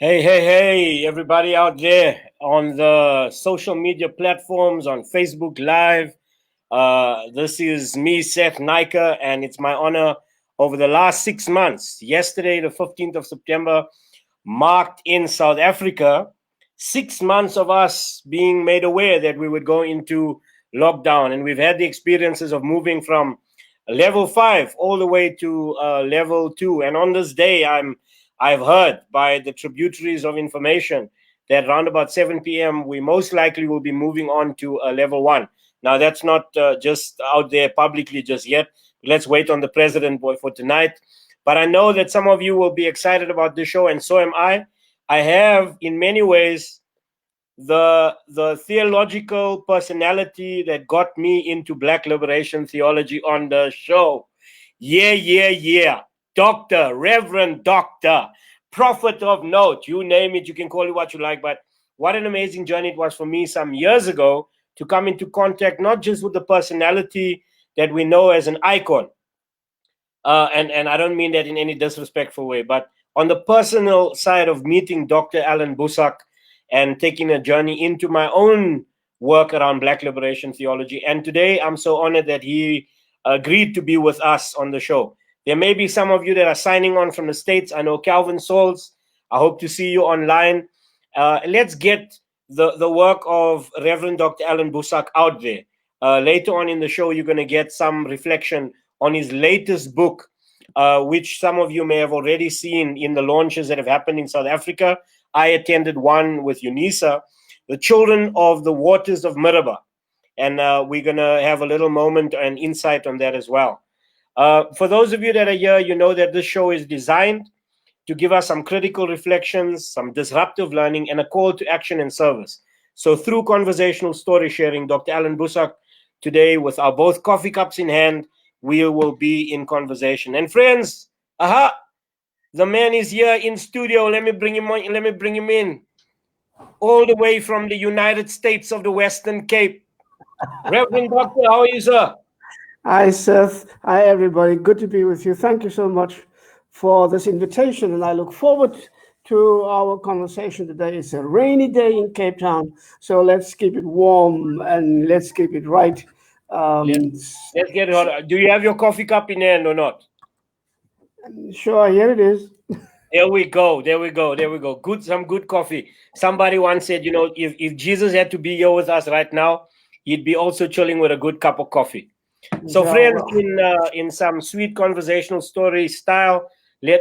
Hey, hey, hey, everybody out there on the social media platforms, on Facebook Live. This is me, Seth Nika, and it's my honor over the last 6 months. Yesterday, the 15th of September, marked in South Africa 6 months of us being made aware that we would go into lockdown. And we've had the experiences of moving from level 5 all the way to level 2. And on this day, I've heard by the tributaries of information that around about 7 p.m. we most likely will be moving on to level 1. Now that's not just out there publicly just yet. Let's wait on the president for tonight. But I know that some of you will be excited about this show, and so am I. I have, in many ways, the theological personality that got me into Black liberation theology on the show. Yeah. Doctor, Reverend Doctor, prophet of note, you name it, you can call it what you like. But what an amazing journey it was for me some years ago to come into contact, not just with the personality that we know as an icon, and I don't mean that in any disrespectful way, but on the personal side of meeting Dr. Allan Boesak and taking a journey into my own work around Black liberation theology. And today I'm so honored that he agreed to be with us on the show. There may be some of you that are signing on from the States. I know Calvin Souls. I hope to see you online. Let's get the work of Reverend Dr. Allan Boesak out there. Later on in the show, you're going to get some reflection on his latest book, which some of you may have already seen in the launches that have happened in South Africa. I attended one with UNISA, The Children of the Waters of Miraba. And we're going to have a little moment and insight on that as well. For those of you that are here, you know that this show is designed to give us some critical reflections, some disruptive learning, and a call to action and service. So through conversational story sharing, Dr. Allan Boesak today, with our both coffee cups in hand, we will be in conversation. And friends, the man is here in studio. Let me bring him on, let me bring him in. All the way from the United States of the Western Cape. Reverend Doctor, how are you, sir? Hi, Seth. Hi, everybody. Good to be with you. Thank you so much for this invitation, and I look forward to our conversation today. It's a rainy day in Cape Town, so let's keep it warm and let's keep it right. Let's get it hot. Do you have your coffee cup in hand or not? Sure, here it is. There we go. Some good coffee. Somebody once said, if Jesus had to be here with us right now, he'd be also chilling with a good cup of coffee. So, Yeah, friends, well, in some sweet conversational story style,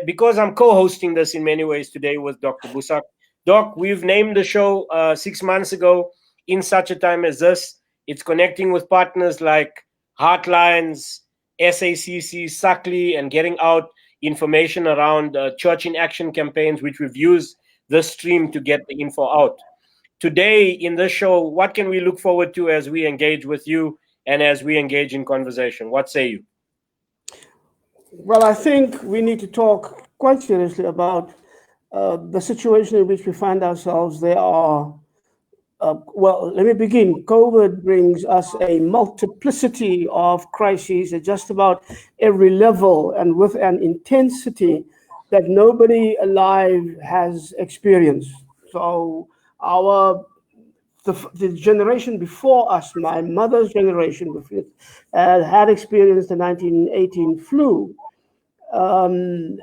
because I'm co-hosting this in many ways today with Dr. Boesak. Doc, we've named the show 6 months ago, In Such a Time as This. It's connecting with partners like Heartlines, SACC, Suckley, and getting out information around Church in Action campaigns, which we've used this stream to get the info out. Today in this show, what can we look forward to as we engage with you and as we engage in conversation? What say you? well, I think we need to talk quite seriously about the situation in which we find ourselves. There are well, let me begin. COVID brings us a multiplicity of crises at just about every level and with an intensity that nobody alive has experienced. So, our the generation before us, my mother's generation, had experienced the 1918 flu, and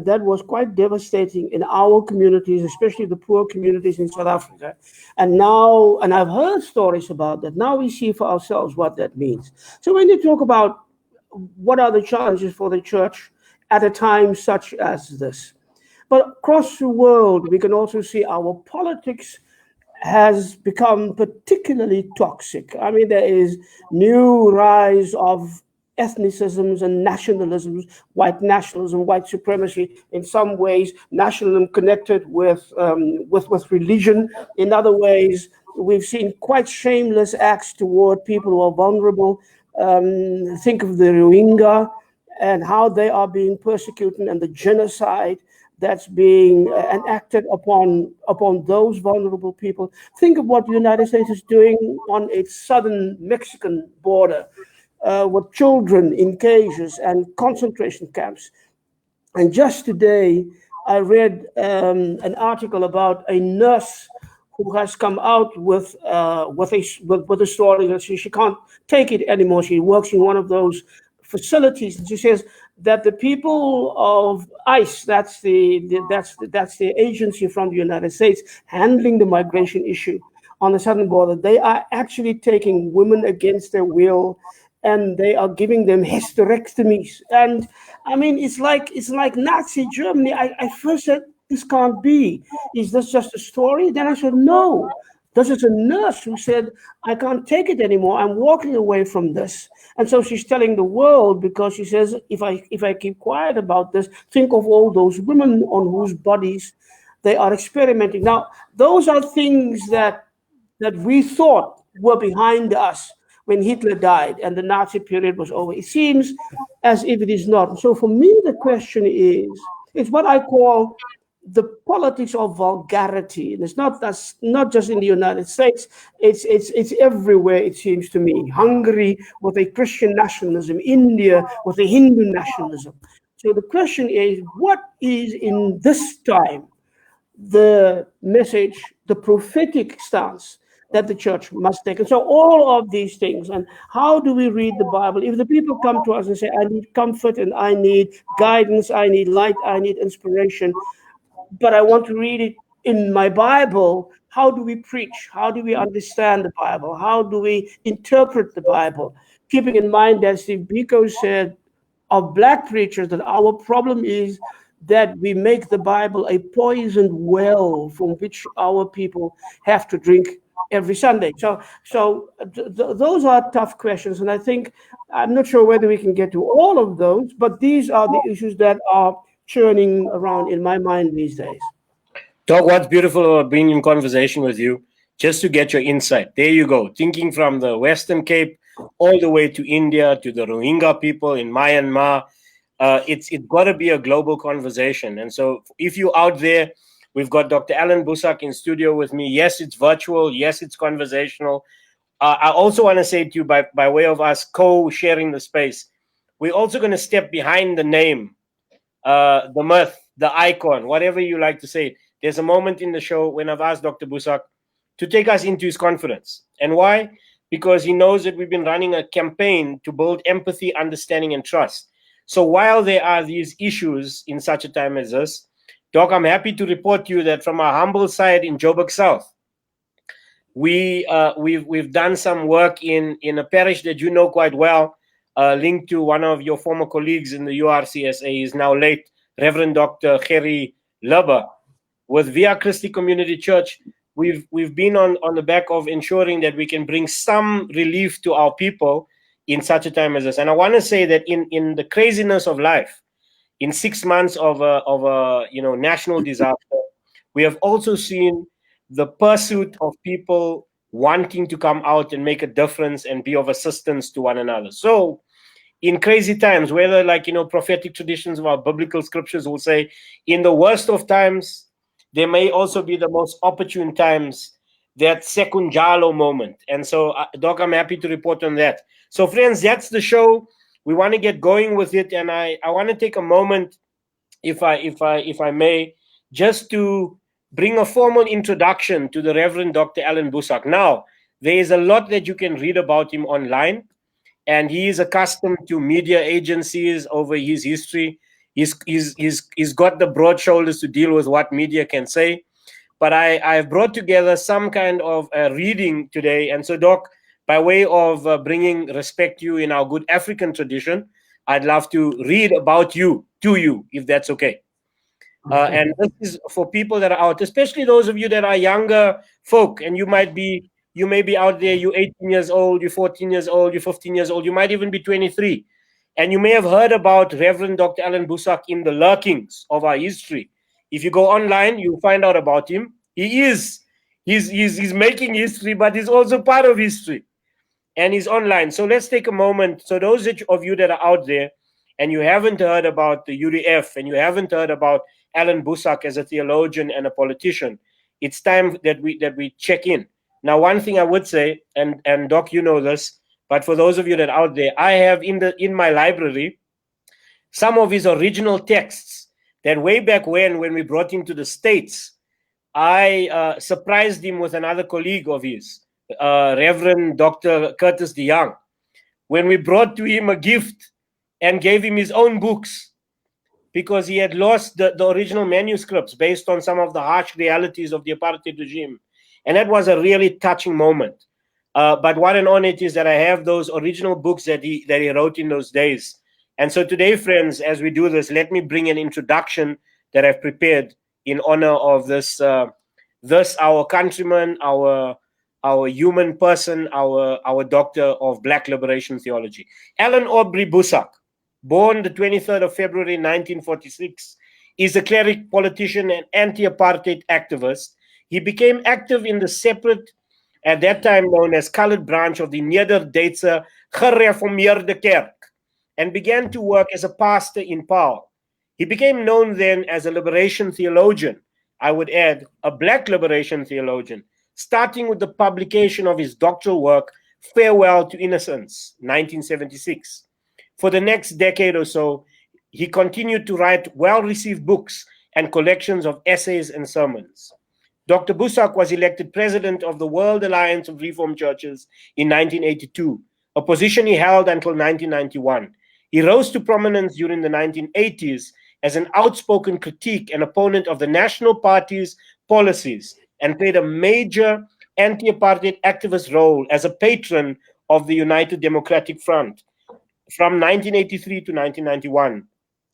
that was quite devastating in our communities, especially the poor communities in South Africa. And now, and I've heard stories about that. Now we see for ourselves what that means. So when you talk about what are the challenges for the church at a time such as this, but across the world, we can also see our politics has become particularly toxic. I mean, there is new rise of ethnicisms and nationalisms, white nationalism, white supremacy. In some ways, nationalism connected with religion. In other ways, we've seen quite shameless acts toward people who are vulnerable. Think of the Rohingya and how they are being persecuted and the genocide that's being enacted upon those vulnerable people. Think of what the United States is doing on its southern Mexican border with children in cages and concentration camps. And just today, I read an article about a nurse who has come out with a story that she can't take it anymore. She works in one of those facilities, and she says that the people of ICE, that's the agency from the United States handling the migration issue on the southern border, they are actually taking women against their will, and they are giving them hysterectomies. And I mean, it's like Nazi Germany. I first said this can't be. Is this just a story? Then I said no. This is a nurse who said, I can't take it anymore. I'm walking away from this. And so she's telling the world, because she says, if I keep quiet about this, think of all those women on whose bodies they are experimenting. Now, those are things that we thought were behind us when Hitler died and the Nazi period was over. It seems as if it is not. So for me, the question is, it's what I call the politics of vulgarity. And it's not just in the United States, it's everywhere, it seems to me. Hungary with a Christian nationalism, India with a Hindu nationalism. So the question is, what is in this time the message, the prophetic stance that the church must take? And so all of these things, and how do we read the Bible? If the people come to us and say, I need comfort and I need guidance, I need light, I need inspiration, but I want to read it in my Bible, how do we preach? How do we understand the Bible? How do we interpret the Bible? Keeping in mind that Steve Biko said of black preachers that our problem is that we make the Bible a poisoned well from which our people have to drink every Sunday. So those are tough questions, and I think I'm not sure whether we can get to all of those, but these are the issues that are churning around in my mind these days. Doc, what's beautiful about being in conversation with you, just to get your insight. There you go, thinking from the Western Cape all the way to India, to the Rohingya people in Myanmar. It's got to be a global conversation. And so if you're out there, we've got Dr. Allan Boesak in studio with me. Yes, it's virtual. Yes, it's conversational. I also want to say to you, by way of us co-sharing the space, we're also going to step behind the name, the myth, the icon, whatever you like to say. There's a moment in the show when I've asked Dr. Boesak to take us into his confidence. And why? Because he knows that we've been running a campaign to build empathy, understanding, and trust. So while there are these issues in such a time as this, Doc, I'm happy to report to you that from our humble side in Joburg South, we've done some work in a parish that you know quite well, linked to one of your former colleagues in the URCSA. He's now late, Reverend Dr. Gerry Lubber. With Via Christi Community Church, we've been on the back of ensuring that we can bring some relief to our people in such a time as this. And I want to say that in the craziness of life, in 6 months of a national disaster, we have also seen the pursuit of people wanting to come out and make a difference and be of assistance to one another. So in crazy times, whether prophetic traditions of our biblical scriptures will say, in the worst of times, there may also be the most opportune times, that second jalo moment. And so, Doc, I'm happy to report on that. So, friends, that's the show. We want to get going with it, and I want to take a moment, if I may, just to bring a formal introduction to the Reverend Dr. Allan Boesak. Now, there is a lot that you can read about him online, and he is accustomed to media agencies over his history. He's got the broad shoulders to deal with what media can say. But I've brought together some kind of a reading today. And so, Doc, by way of bringing respect to you in our good African tradition, I'd love to read about you to you, if that's okay. And this is for people that are out, especially those of you that are younger folk, and you may be out there, you're 18 years old, you're 14 years old, you're 15 years old, you might even be 23. And you may have heard about Reverend Dr. Allan Boesak in the lurkings of our history. If you go online, you'll find out about him. He's making history, but he's also part of history. And he's online. So let's take a moment. So those of you that are out there and you haven't heard about the UDF and you haven't heard about Allan Boesak as a theologian and a politician, it's time that we check in. Now, one thing I would say, and Doc, you know this, but for those of you that are out there, I have in my library some of his original texts that way back when we brought him to the States, I surprised him with another colleague of his, Reverend Dr. Curtis DeYoung, when we brought to him a gift and gave him his own books because he had lost the original manuscripts based on some of the harsh realities of the apartheid regime. And that was a really touching moment. But what an honor it is that I have those original books that he wrote in those days. And so today, friends, as we do this, let me bring an introduction that I've prepared in honor of this our countryman, our human person, our doctor of Black liberation theology, Allan Boesak, born the 23rd of February 1946, is a cleric, politician, and anti-apartheid activist. He became active in the separate, at that time known as colored branch of the Nederduitse Gereformeerde Kerk, and began to work as a pastor in Paarl. He became known then as a liberation theologian, I would add, a Black liberation theologian, starting with the publication of his doctoral work, Farewell to Innocence, 1976. For the next decade or so, he continued to write well-received books and collections of essays and sermons. Dr. Boesak was elected president of the World Alliance of Reformed Churches in 1982, a position he held until 1991. He rose to prominence during the 1980s as an outspoken critique and opponent of the National Party's policies and played a major anti-apartheid activist role as a patron of the United Democratic Front from 1983 to 1991.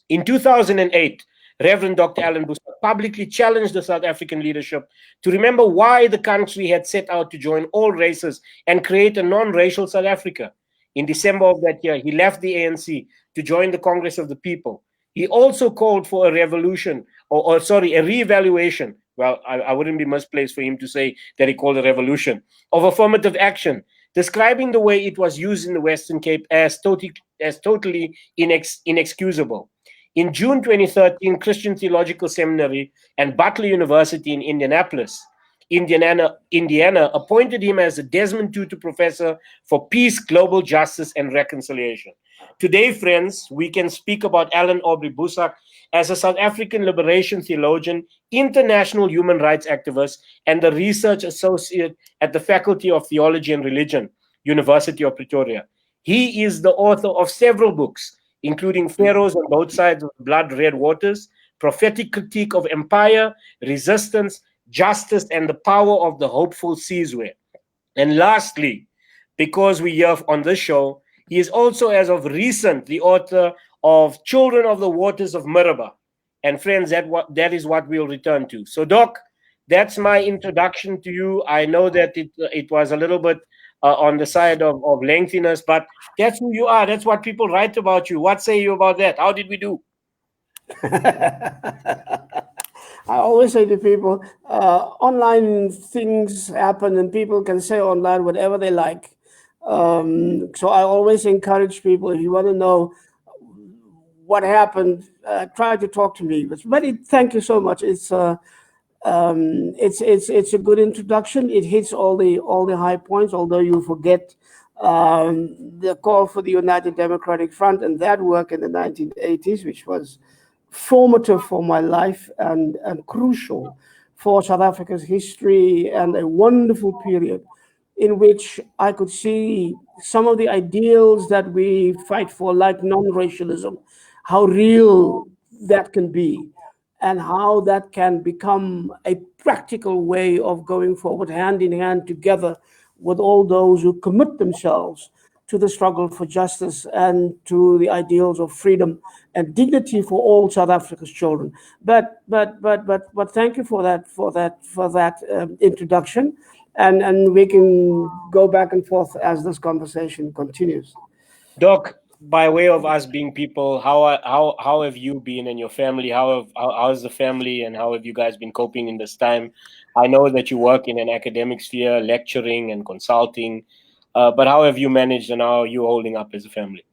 In 2008, Reverend Dr. Allan Boesak publicly challenged the South African leadership to remember why the country had set out to join all races and create a non-racial South Africa. In December of that year, he left the ANC to join the Congress of the People. He also called for a revolution, a reevaluation. Well, I wouldn't be misplaced for him to say that he called a revolution of affirmative action, describing the way it was used in the Western Cape as totally inexcusable. In June 2013, Christian Theological Seminary and Butler University in Indianapolis, Indiana, appointed him as a Desmond Tutu Professor for Peace, Global Justice, and Reconciliation. Today, friends, we can speak about Allan Boesak as a South African liberation theologian, international human rights activist, and the research associate at the Faculty of Theology and Religion, University of Pretoria. He is the author of several books, including Pharaohs on Both Sides of Blood Red Waters, Prophetic Critique of Empire, Resistance, Justice, and the Power of the Hopeful Seasway. And lastly, because we hear on this show, he is also, as of recent, the author of Children of the Waters of Meribah. And friends, that is what we'll return to. So, Doc, that's my introduction to you. I know that it was a little bit on the side of lengthiness, but that's who you are. That's what people write about you. What say you about that? How did we do? I always say to people, online things happen and people can say online whatever they like. So I always encourage people, if you want to know what happened, try to talk to me. But thank you so much. It's a good introduction. It hits all the high points, although you forget the call for the United Democratic Front and that work in the 1980s, which was formative for my life and crucial for South Africa's history, and a wonderful period in which I could see some of the ideals that we fight for, like non-racialism, how real that can be and how that can become a practical way of going forward hand in hand together with all those who commit themselves to the struggle for justice and to the ideals of freedom and dignity for all South Africa's children. But thank you for that introduction, and we can go back and forth as this conversation continues. Doc, by way of us being people, how have you been and your family? How's the family, and how have you guys been coping in this time? I know that you work in an academic sphere, lecturing and consulting. But how have you managed, and how are you holding up as a family?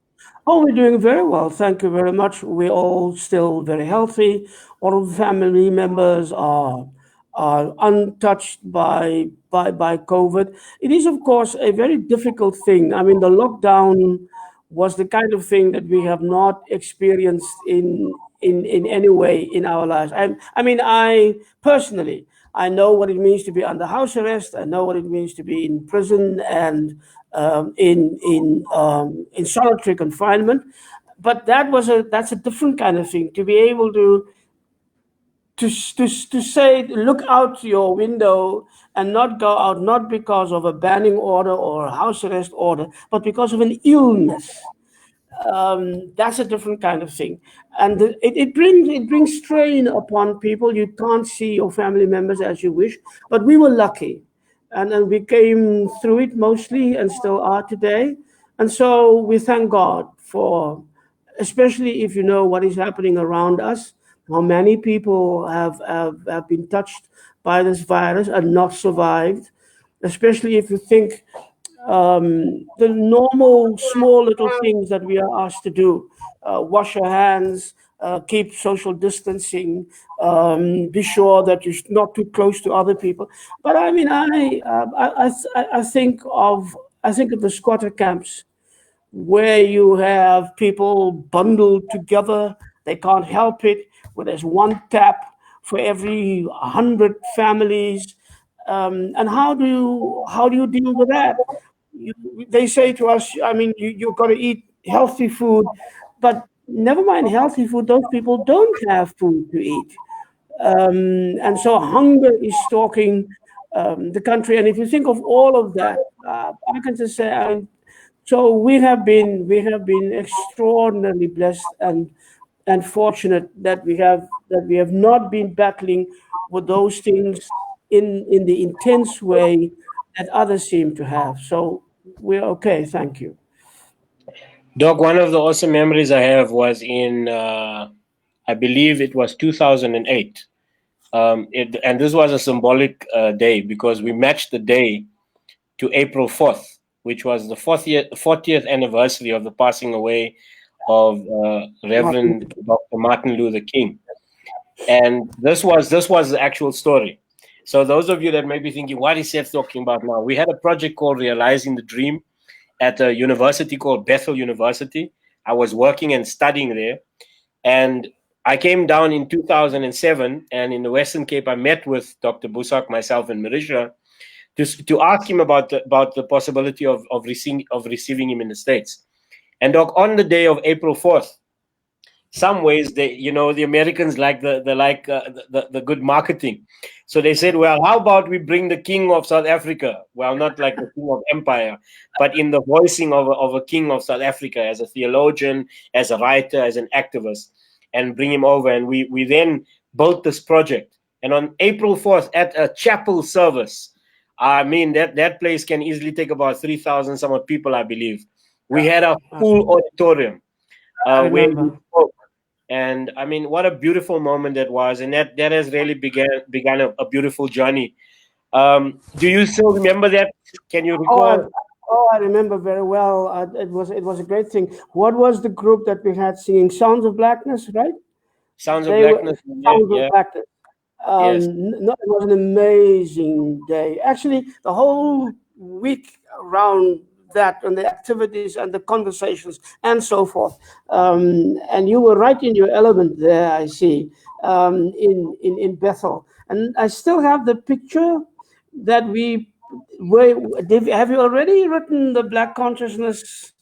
Oh, we're doing very well. Thank you very much. We're all still very healthy. All of the family members are untouched by COVID. It is, of course, a very difficult thing. I mean, the lockdown was the kind of thing that we have not experienced in any way in our lives. I mean, I personally, I know what it means to be under house arrest. I know what it means to be in prison and in solitary confinement. But that's a different kind of thing. To be able to say, look out your window and not go out, not because of a banning order or a house arrest order, but because of an illness. That's a different kind of thing, and it brings strain upon people. You can't see your family members as you wish, but we were lucky, and we came through it mostly, and still are today. And so we thank God for, especially if you know what is happening around us, how many people have been touched by this virus and not survived, especially if you think the normal small little things that we are asked to do: wash your hands, keep social distancing, be sure that you're not too close to other people. But I mean, I think of the squatter camps where you have people bundled together. They can't help it. Where there's one tap for every 100 families, and how do you deal with that? You, they say to us, I mean, you've got to eat healthy food, but never mind healthy food. Those people don't have food to eat, and so hunger is stalking the country. And if you think of all of that, I can just say, I mean, so we have been extraordinarily blessed and fortunate that we have not been battling with those things in the intense way that others seem to have. So we're okay. Thank you. Doc, one of the awesome memories I have was in, I believe it was 2008. And this was a symbolic day because we matched the day to April 4th, which was the 40th anniversary of the passing away of Reverend Dr. Martin Luther King. And this was the actual story. So those of you that may be thinking, what is Seth talking about now? We had a project called Realizing the Dream at a university called Bethel University. I was working and studying there. And I came down in 2007, and in the Western Cape, I met with Dr. Boesak, myself, and Marisha to ask him about the possibility of receiving him in the States. And Doc, on the day of April 4th, some ways the Americans like the good marketing. So they said, well, how about we bring the king of South Africa? Well, not like the king of empire, but in the voicing of a king of South Africa, as a theologian, as a writer, as an activist, and bring him over. And we then built this project. And on April 4th at a chapel service, I mean, that place can easily take about 3,000 some odd people, I believe. We had a full auditorium I where we remember. spoke. And I mean, what a beautiful moment that was, and that has really began a beautiful journey. Do you still remember that? Can you Oh, I, recall? I remember very well. It was a great thing. What was the group that we had singing Sounds of Blackness, right? Sounds of They were Blackness? Yeah, Sounds of yeah, Blackness. yes, No, it was an amazing day. Actually, the whole week around that, and the activities and the conversations and so forth. And you were right in your element there, I see, in Bethel. And I still have the picture that we were. Have you already written the Black Consciousness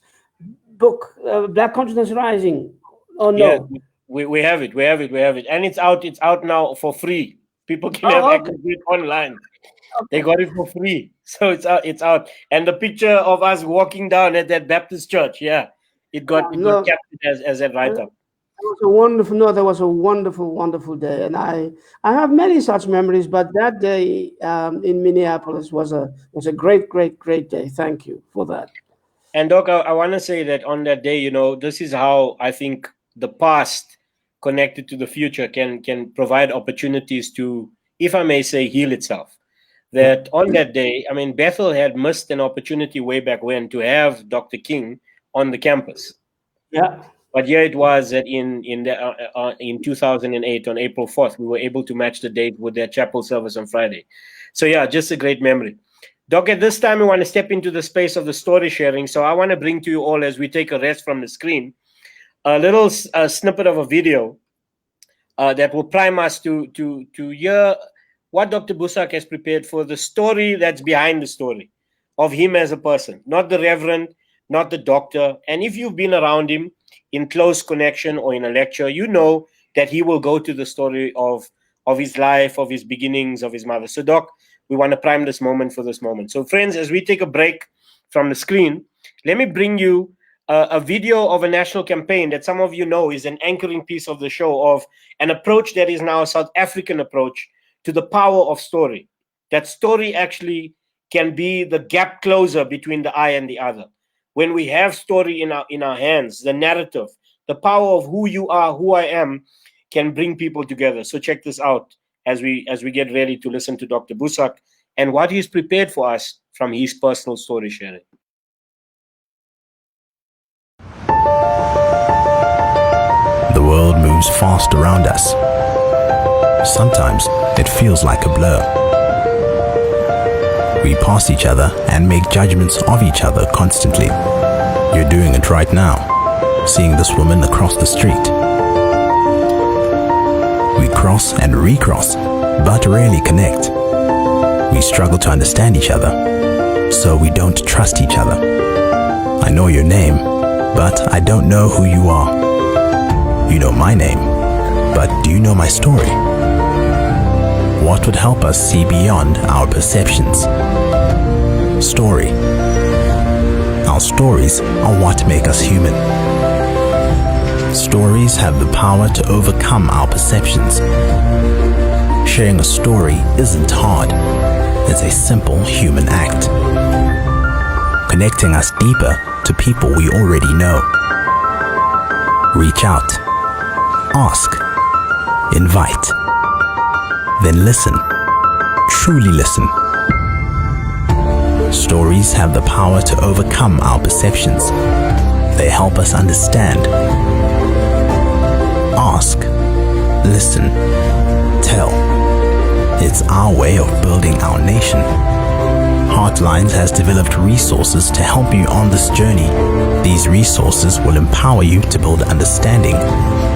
book, Black Consciousness Rising? Or yes. no? We have it. We have it. We have it, and it's out. It's out now for free. People can have Oh, access okay. to it online. They Okay. got it for free, so it's out. It's out, and the picture of us walking down at that Baptist church. Yeah, it got No, captured as a it write up. was a wonderful. No, that was a wonderful, wonderful day, and I have many such memories. But that day in Minneapolis was a great, great, great day. Thank you for that. And Doc, I want to say that on that day, this is how I think the past connected to the future can provide opportunities to, if I may say, heal itself. That on that day, I mean, Bethel had missed an opportunity way back when to have Dr. King on the campus. Yeah, But here it was that in 2008 on April 4th, we were able to match the date with their chapel service on Friday. So yeah, just a great memory. Doc, at this time, we want to step into the space of the story sharing. So I want to bring to you all, as we take a rest from the screen, a little snippet of a video that will prime us to hear what Dr. Boesak has prepared for the story that's behind the story of him as a person, not the reverend, not the doctor. And if you've been around him in close connection or in a lecture, you know that he will go to the story of his life, of his beginnings, of his mother. So, Doc, we want to prime this moment for this moment. So, friends, as we take a break from the screen, let me bring you a video of a national campaign that some of you know is an anchoring piece of the show, of an approach that is now a South African approach to the power of story. That story actually can be the gap closer between the I and the other. When we have story in our hands, the narrative, the power of who you are, who I am, can bring people together. So check this out as we get ready to listen to Dr. Boesak and what he's prepared for us from his personal story sharing. The world moves fast around us. Sometimes it feels like a blur. We pass each other and make judgments of each other constantly. You're doing it right now, seeing this woman across the street. We cross and recross, but rarely connect. We struggle to understand each other, so we don't trust each other. I know your name, but I don't know who you are. You know my name, but do you know my story? What would help us see beyond our perceptions? Story. Our stories are what make us human. Stories have the power to overcome our perceptions. Sharing a story isn't hard. It's a simple human act, connecting us deeper to people we already know. Reach out. Ask, invite, then listen, truly listen. Stories have the power to overcome our perceptions. They help us understand. Ask, listen, tell. It's our way of building our nation. Heartlines has developed resources to help you on this journey. These resources will empower you to build understanding,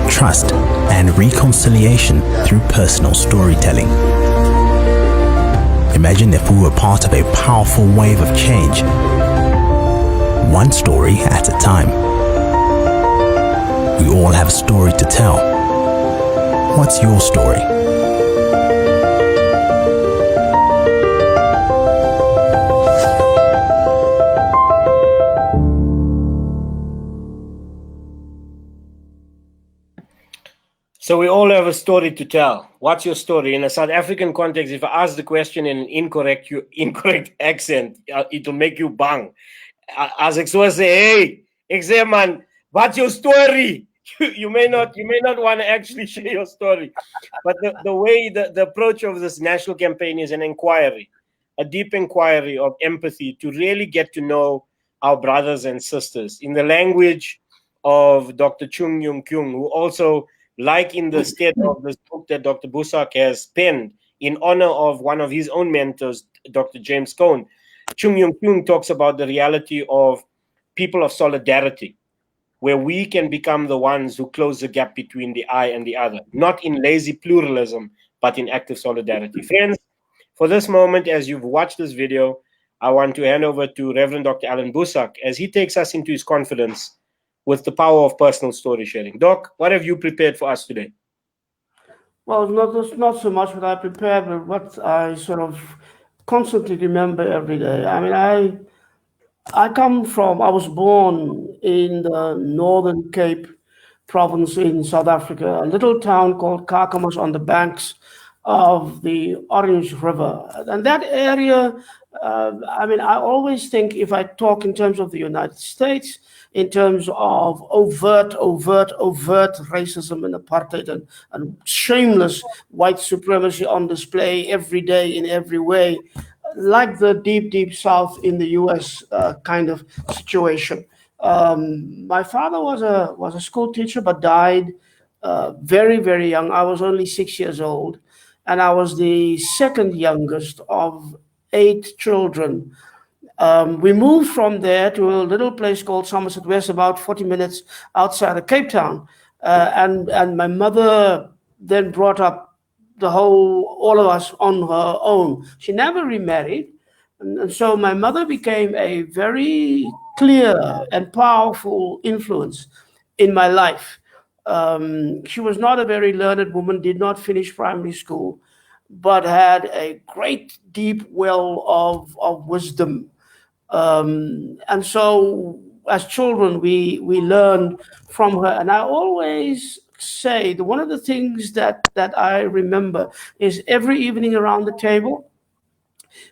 trust, and reconciliation through personal storytelling. Imagine if we were part of a powerful wave of change, one story at a time. We all have a story to tell. What's your story? So we all have a story to tell. What's your story? In a South African context, if I ask the question in an incorrect accent, it'll make you bang. As ek so say, hey, ek sê man, what's your story? You may not want to actually share your story. But the way, the approach of this national campaign is an inquiry, a deep inquiry of empathy to really get to know our brothers and sisters. In the language of Dr. Chung Yung Kyung, who also, like in the stead of this book that Dr. Boesak has penned in honor of one of his own mentors, Dr. James Cone, Chung Yung Kyung talks about the reality of people of solidarity, where we can become the ones who close the gap between the I and the other, not in lazy pluralism, but in active solidarity. Friends, for this moment, as you've watched this video, I want to hand over to Reverend Dr. Allan Boesak as he takes us into his confidence with the power of personal story sharing. Doc, what have you prepared for us today? Well, not so much what I prepared, but what I sort of constantly remember every day. I mean, I was born in the Northern Cape province in South Africa, a little town called Kakamas on the banks of the Orange River. And that area, I mean, I always think if I talk in terms of the United States, in terms of overt racism and apartheid and shameless white supremacy on display every day in every way, like the deep South in the U.S. Kind of situation. My father was a school teacher, but died very young. I was only 6 years old, and I was the second youngest of 8 children. We moved from there to a little place called Somerset West, about 40 minutes outside of Cape Town. And my mother then brought up all of us on her own. She never remarried. And so my mother became a very clear and powerful influence in my life. She was not a very learned woman, did not finish primary school, but had a great deep well of wisdom. And so as children, we learned from her. And I always say that one of the things that I remember is every evening around the table,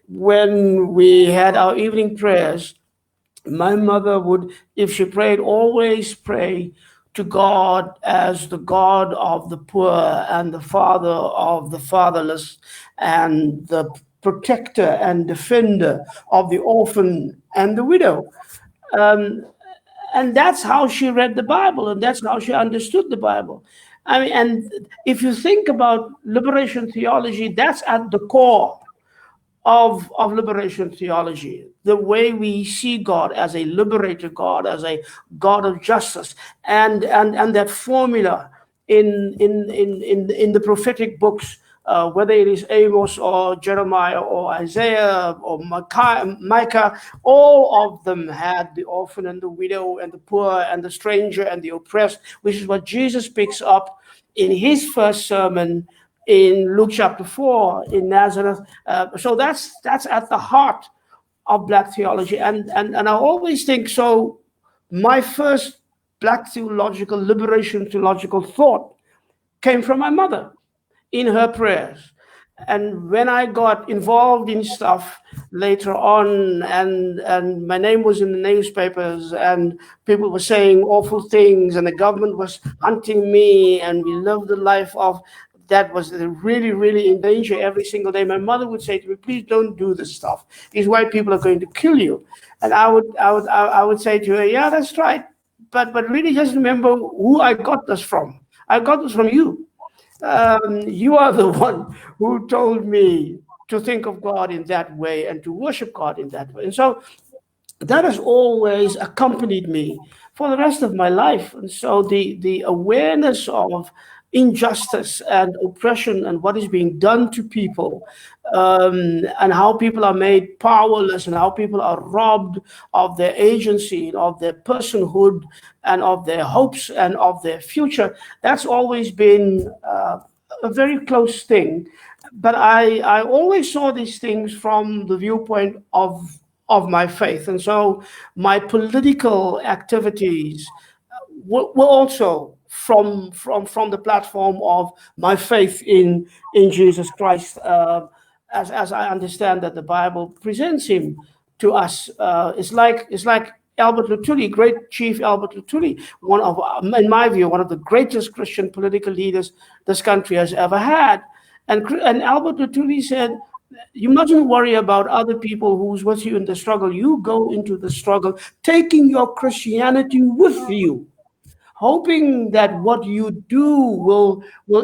when we had our evening prayers, my mother would, if she prayed, always pray to God as the God of the poor and the Father of the fatherless and the protector and defender of the orphan and the widow. And that's how she read the Bible, and that's how she understood the Bible. I mean, and if you think about liberation theology, that's at the core of liberation theology, the way we see God as a liberator God, as a God of justice, and that formula in the prophetic books, whether it is Amos or Jeremiah or Isaiah or Micah, all of them had the orphan and the widow and the poor and the stranger and the oppressed, which is what Jesus picks up in his first sermon in Luke chapter 4 in Nazareth. So that's at the heart of Black theology. And I always think so. My first Black theological, liberation theological thought came from my mother in her prayers. And when I got involved in stuff later on, and my name was in the newspapers, and people were saying awful things, and the government was hunting me, and we lived a life of that was really, really in danger every single day. My mother would say to me, "Please don't do this stuff. These white people are going to kill you." And I would say to her, "Yeah, that's right. But really just remember who I got this from. I got this from you. You are the one who told me to think of God in that way and to worship God in that way." And so that has always accompanied me for the rest of my life. And so the awareness of injustice and oppression and what is being done to people, and how people are made powerless and how people are robbed of their agency, of their personhood, and of their hopes and of their future, that's always been a very close thing. But I always saw these things from the viewpoint of my faith. And so my political activities were also from the platform of my faith in Jesus Christ, as I understand that the Bible presents him to us. It's like Albert Lutuli, great Chief Albert Lutuli, one of, in my view, one of the greatest Christian political leaders this country has ever had. And Albert Lutuli said, "You mustn't worry about other people who's with you in the struggle. You go into the struggle, taking your Christianity with you, hoping that what you do will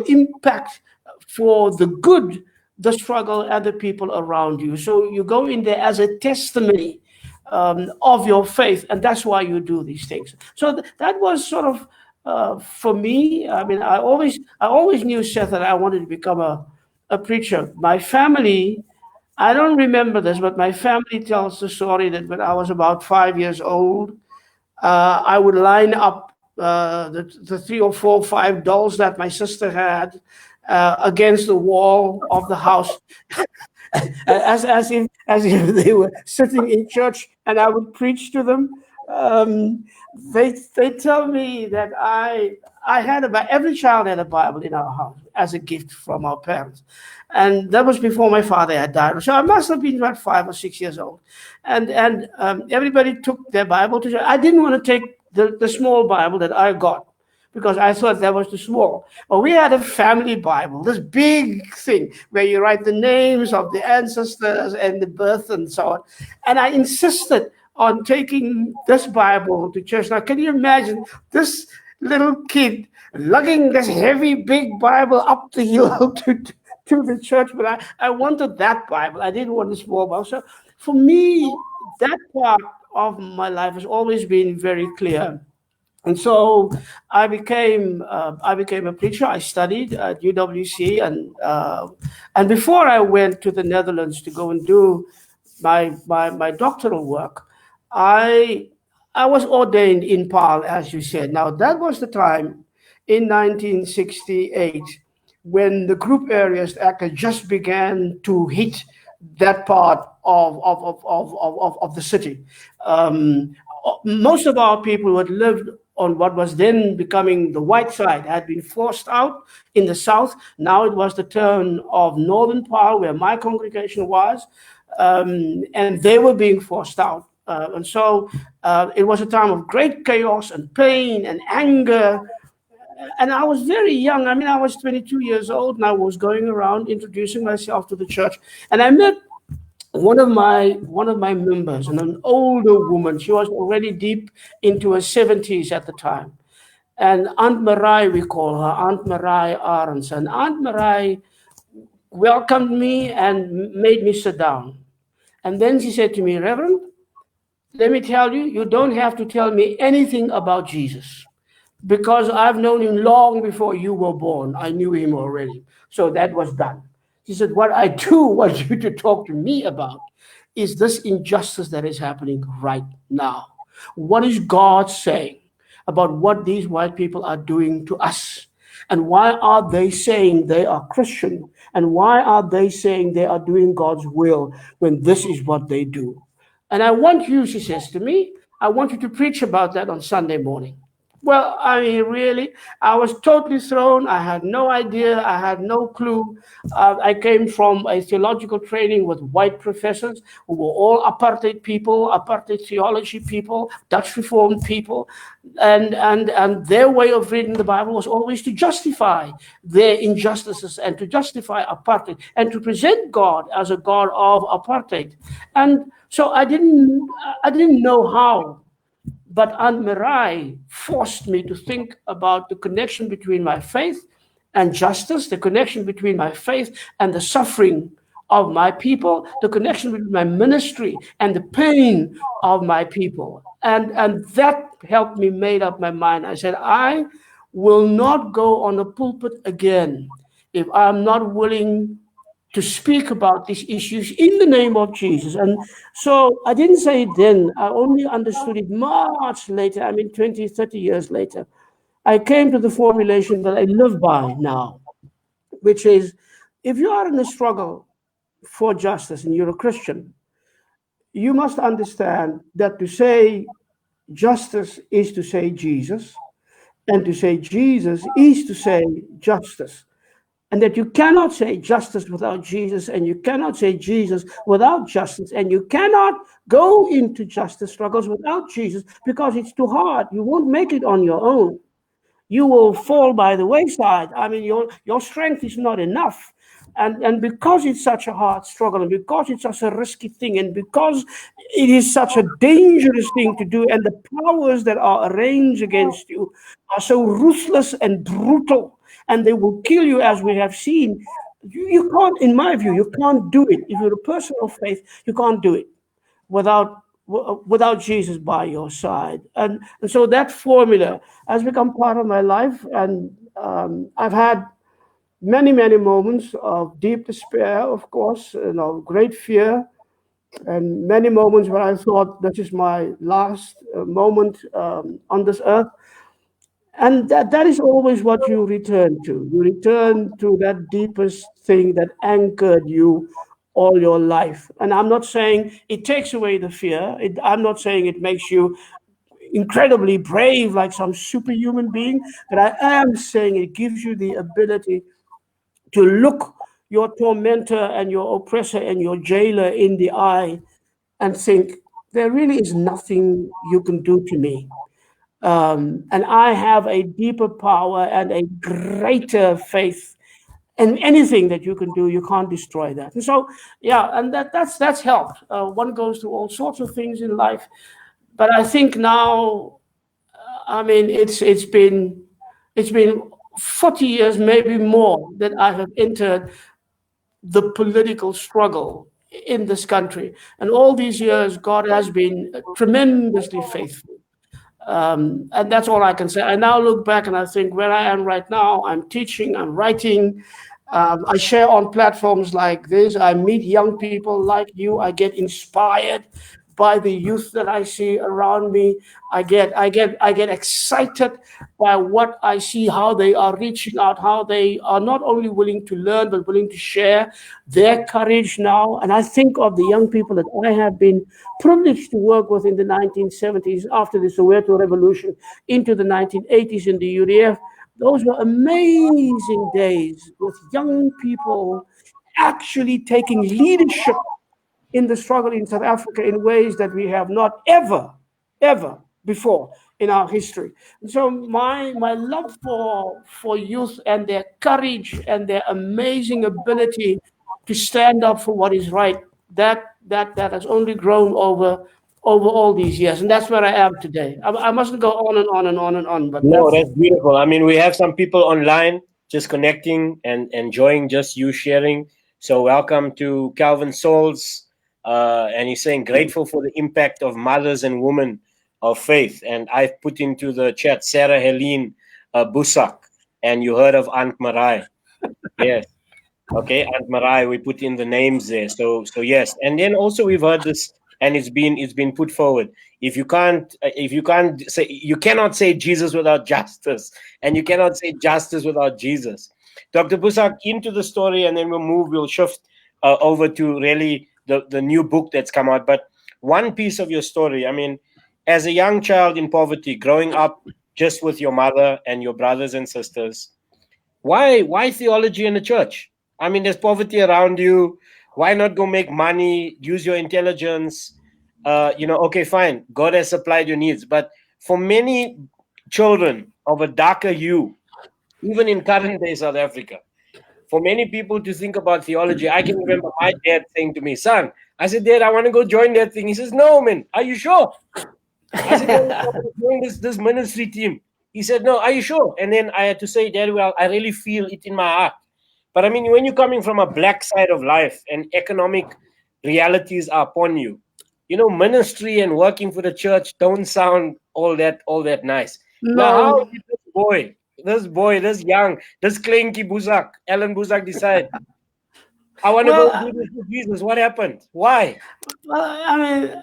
impact for the good the struggle and the people around you. So you go in there as a testimony of your faith, and that's why you do these things." So that was sort of for me. I mean, I always knew, Seth, that I wanted to become a preacher. My family, I don't remember this, but my family tells the story that when I was about 5 years old, I would line up the 3 or 4 or 5 dolls that my sister had against the wall of the house, as if they were sitting in church, and I would preach to them. They tell me that I had every child had a Bible in our house as a gift from our parents, and that was before my father had died. So I must have been about 5 or 6 years old, and everybody took their Bible to church. I didn't want to take the small Bible that I got, because I thought that was too small. But we had a family Bible, this big thing where you write the names of the ancestors and the birth and so on. And I insisted on taking this Bible to church. Now, can you imagine this little kid lugging this heavy, big Bible up the hill to the church, but I wanted that Bible. I didn't want the small Bible. So for me, that part of my life has always been very clear. And so I became a preacher. I studied at UWC, and before I went to the Netherlands to go and do my doctoral work, I I was ordained in PAL, as you said. Now that was the time in 1968 when the Group Areas Act had just began to hit that part of the city. Um, Most of our people who had lived on what was then becoming the white side had been forced out in the south. Now it was the turn of northern Paarl, where my congregation was, and they were being forced out. And so it was a time of great chaos and pain and anger. And I was very young. I mean, I was 22 years old, and I was going around introducing myself to the church. And I met one of my members, and an older woman. She was already deep into her 70s at the time. And Aunt Marai, we call her Aunt Marai Arends. And Aunt Marai welcomed me and made me sit down. And then she said to me, Reverend, let me tell you, you don't have to tell me anything about Jesus because I've known him long before you were born. I knew him already. So that was done. He said, what I do want you to talk to me about is this injustice that is happening right now. What is God saying about what these white people are doing to us? And why are they saying they are Christian? And why are they saying they are doing God's will when this is what they do? And I want you, she says to me, I want you to preach about that on Sunday morning. Well, I mean, really, I was totally thrown. I had no idea. I had no clue. I came from a theological training with white professors who were all apartheid people, apartheid theology people, Dutch Reformed people. And their way of reading the Bible was always to justify their injustices and to justify apartheid and to present God as a God of apartheid. And so I didn't know how. But Aunt Marai forced me to think about the connection between my faith and justice, the connection between my faith and the suffering of my people, the connection between my ministry and the pain of my people. And that helped me make up my mind. I said, I will not go on the pulpit again if I'm not willing to speak about these issues in the name of Jesus. And so I didn't say it then. I only understood it much later. I mean, 20, 30 years later. I came to the formulation that I live by now, which is if you are in a struggle for justice and you're a Christian, you must understand that to say justice is to say Jesus, and to say Jesus is to say justice. And that you cannot say justice without Jesus, and you cannot say Jesus without justice, and you cannot go into justice struggles without Jesus because it's too hard. You won't make it on your own. You will fall by the wayside. I mean, your strength is not enough. And because it's such a hard struggle, and because it's such a risky thing, and because it is such a dangerous thing to do, and the powers that are arranged against you are so ruthless and brutal, and they will kill you, as we have seen, you can't, in my view, you can't do it. If you're a person of faith, you can't do it without Jesus by your side. And so that formula has become part of my life. And I've had many, many moments of deep despair, of course, great fear, and many moments where I thought this is my last moment on this earth. And that is always what you return to. You return to that deepest thing that anchored you all your life. And I'm not saying it takes away the fear. I'm not saying it makes you incredibly brave like some superhuman being, but I am saying it gives you the ability to look your tormentor and your oppressor and your jailer in the eye and think, there really is nothing you can do to me. And I have a deeper power and a greater faith. And anything that you can do, you can't destroy that. And so, yeah, and that's helped. One goes through all sorts of things in life, but I think now, I mean, it's been 40 years, maybe more, that I have entered the political struggle in this country. And all these years, God has been tremendously faithful. And that's all I can say. I now look back and I think where I am right now, I'm teaching, I'm writing, I share on platforms like this. I meet young people like you. I get inspired by the youth that I see around me. I get excited by what I see, how they are reaching out, how they are not only willing to learn but willing to share their courage now. And I think of the young people that I have been privileged to work with in the 1970s after the Soweto Revolution into the 1980s in the UDF. Those were amazing days with young people actually taking leadership in the struggle in South Africa in ways that we have not ever before in our history. And so my love for youth and their courage and their amazing ability to stand up for what is right, that has only grown over all these years. And that's where I am today. I mustn't go on and on and on and on, but No, that's beautiful. I mean, we have some people online just connecting and enjoying just you sharing. So welcome to Calvin Souls. And he's saying grateful for the impact of mothers and women of faith. And I've put into the chat Sarah Helene Boesak, and you heard of Aunt Marai. Yes. Okay, Aunt Marai, we put in the names there. So yes. And then also we've heard this, and it's been put forward. If you can't say, you cannot say Jesus without justice, and you cannot say justice without Jesus. Dr. Boesak, into the story, and then we'll shift over to really the new book that's come out. But one piece of your story, I mean, as a young child in poverty, growing up just with your mother and your brothers and sisters, why theology in the church? I mean, there's poverty around you. Why not go make money, use your intelligence? Okay, fine. God has supplied your needs. But for many children of a darker hue, even in current day South Africa, for many people to think about theology, I can remember my dad saying to me, son, I said, Dad, I want to go join that thing. He says, no, man, are you sure? I said, no, I want to join this ministry team. He said, no, are you sure? And then I had to say, Dad, well, I really feel it in my heart. But I mean, when you're coming from a black side of life and economic realities are upon you, ministry and working for the church don't sound all that nice. no. Now, how did this young, this clanky Boesak, Allan Boesak decide, I want to go do this with Jesus? What happened? Why? Well, I mean,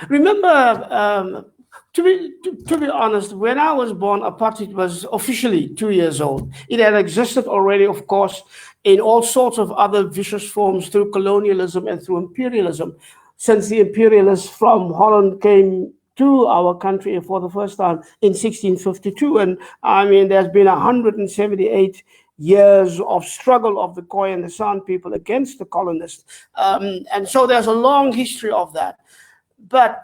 remember, to be honest, when I was born, apartheid was officially 2 years old. It had existed already, of course, in all sorts of other vicious forms through colonialism and through imperialism. Since the imperialists from Holland came to our country for the first time in 1652. And I mean, there's been 178 years of struggle of the Khoi and the San people against the colonists. And so there's a long history of that. But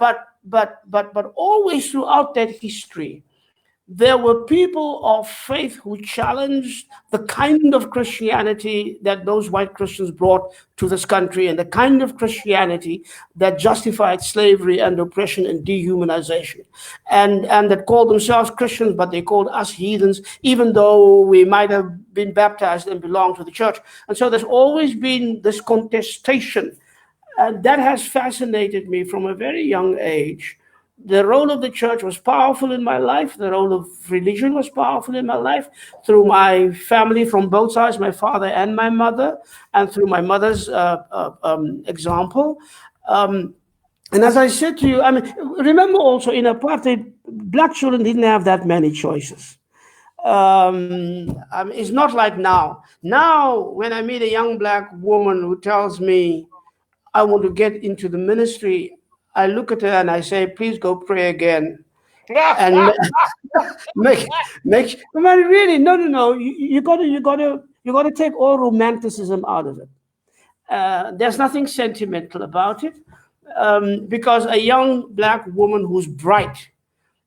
always throughout that history, there were people of faith who challenged the kind of Christianity that those white Christians brought to this country and the kind of Christianity that justified slavery and oppression and dehumanization. And that called themselves Christians, but they called us heathens, even though we might have been baptized and belonged to the church. And so there's always been this contestation. And that has fascinated me from a very young age. The role of the church was powerful in my life. The role of religion was powerful in my life through my family from both sides, my father and my mother, and through my mother's example. And as I said to you, I mean, remember also in apartheid, black children didn't have that many choices. I mean, it's not like now. Now, when I meet a young black woman who tells me, I want to get into the ministry, I look at her and I say, please go pray again. And make I mean, really, no. You gotta take all romanticism out of it. There's nothing sentimental about it. Because a young black woman who's bright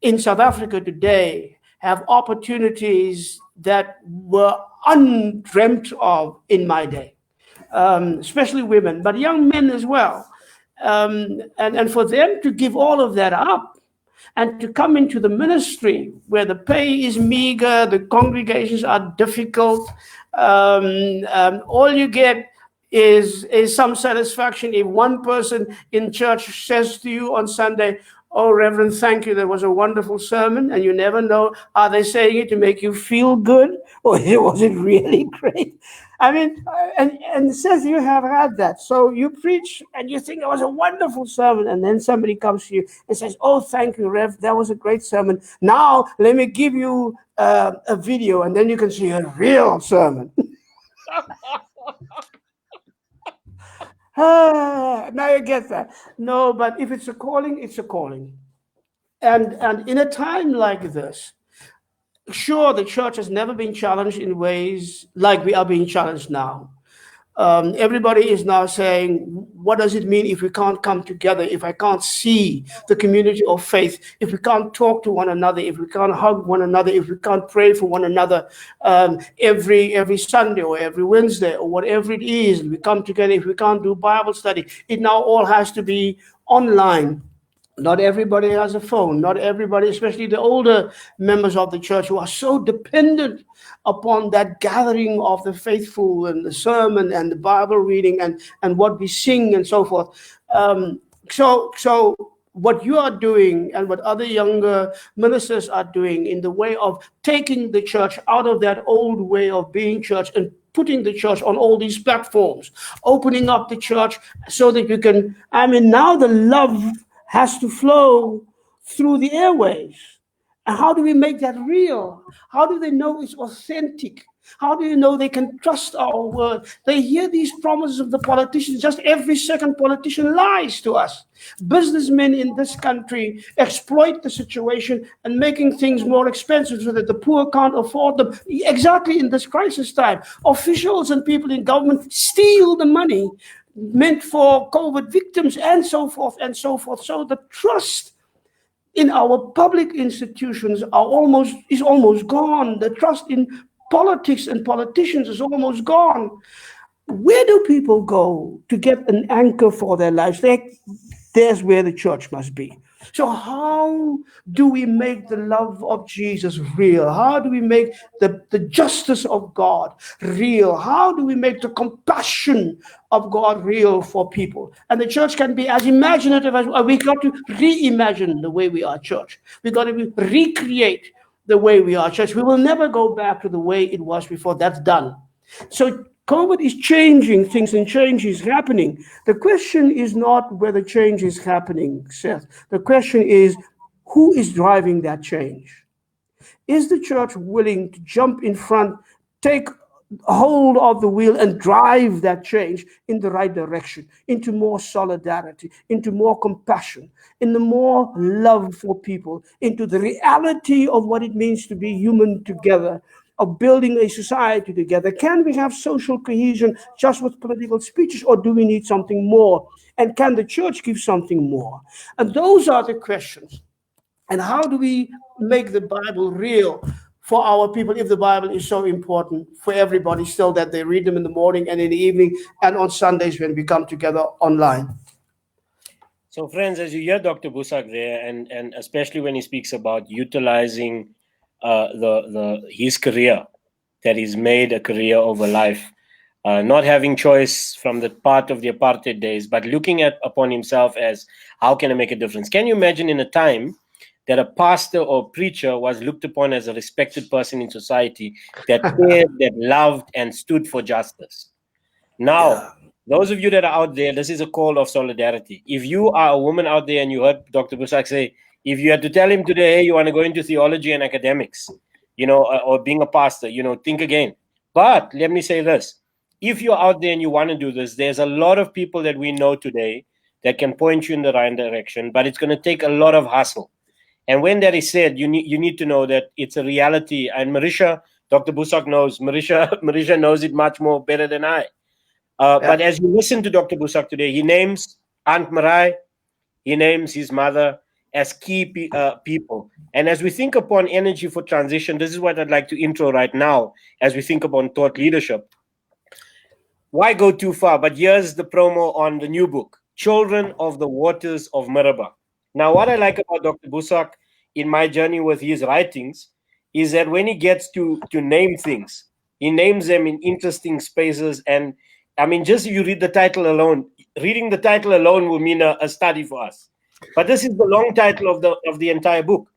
in South Africa today have opportunities that were undreamt of in my day. Especially women, but young men as well. And for them to give all of that up and to come into the ministry where the pay is meager, the congregations are difficult, all you get is some satisfaction if one person in church says to you on Sunday, "Oh, Reverend, thank you. That was a wonderful sermon." And you never know, are they saying it to make you feel good or was it really great? I mean, and it says you have had that. So you preach and you think it was a wonderful sermon. And then somebody comes to you and says, "Oh, thank you, Rev. That was a great sermon. Now let me give you a video." And then you can see a real sermon. Now you get that. No, but if it's a calling, it's a calling. And in a time like this, sure, the church has never been challenged in ways like we are being challenged now. Everybody is now saying, what does it mean if we can't come together, if I can't see the community of faith, if we can't talk to one another, if we can't hug one another, if we can't pray for one another every Sunday or every Wednesday or whatever it is, we come together, if we can't do Bible study, it now all has to be online. Not everybody has a phone. Not everybody, especially the older members of the church who are so dependent upon that gathering of the faithful and the sermon and the Bible reading and what we sing and so forth. So what you are doing and what other younger ministers are doing in the way of taking the church out of that old way of being church and putting the church on all these platforms, opening up the church so that you can, now the love has to flow through the airwaves. And how do we make that real? How do they know it's authentic? How do you know they can trust our word? They hear these promises of the politicians. Just every second politician lies to us. Businessmen in this country exploit the situation and making things more expensive so that the poor can't afford them. Exactly in this crisis time, officials and people in government steal the money meant for COVID victims and so forth and so forth. So the trust in our public institutions is almost gone. The trust in politics and politicians is almost gone. Where do people go to get an anchor for their lives? There's where the church must be. So how do we make the love of Jesus real? How do we make the justice of God real? How do we make the compassion of God real for people? And the church can be as imaginative as we got to reimagine the way we are church. We got to recreate the way we are church. We will never go back to the way it was before. That's done. So COVID is changing things and change is happening. The question is not whether change is happening, Seth. The question is, who is driving that change? Is the church willing to jump in front, take hold of the wheel and drive that change in the right direction, into more solidarity, into more compassion, into more love for people, into the reality of what it means to be human together, of building a society together? Can we have social cohesion just with political speeches, or do we need something more? And can the church give something more? And those are the questions. And how do we make the Bible real for our people if the Bible is so important for everybody still that they read them in the morning and in the evening and on Sundays when we come together online? So, friends, as you hear Dr. Boesak there, and especially when he speaks about utilizing his career, that he's made a career over life, not having choice from the part of the apartheid days, but looking upon himself as, how can I make a difference? Can you imagine in a time that a pastor or preacher was looked upon as a respected person in society, that cared, that loved, and stood for justice? Now, those of you that are out there, this is a call of solidarity. If you are a woman out there and you heard Dr. Boesak say, if you had to tell him today, hey, you want to go into theology and academics, or being a pastor, think again. But let me say this. If you're out there and you want to do this, there's a lot of people that we know today that can point you in the right direction, but it's going to take a lot of hustle. And when that is said, you need to know that it's a reality. And Marisha, Dr. Boesak knows, Marisha knows it much more better than I. But as you listen to Dr. Boesak today, he names Aunt Marai, he names his mother as key people. And as we think upon energy for transition, this is what I'd like to intro right now as we think upon thought leadership. Why go too far? But here's the promo on the new book, Children of the Waters of Meribah. Now, what I like about Dr. Boesak in my journey with his writings is that when he gets to name things, he names them in interesting spaces, and I mean, just you read the title alone. Reading the title alone will mean a study for us. But this is the long title of the entire book: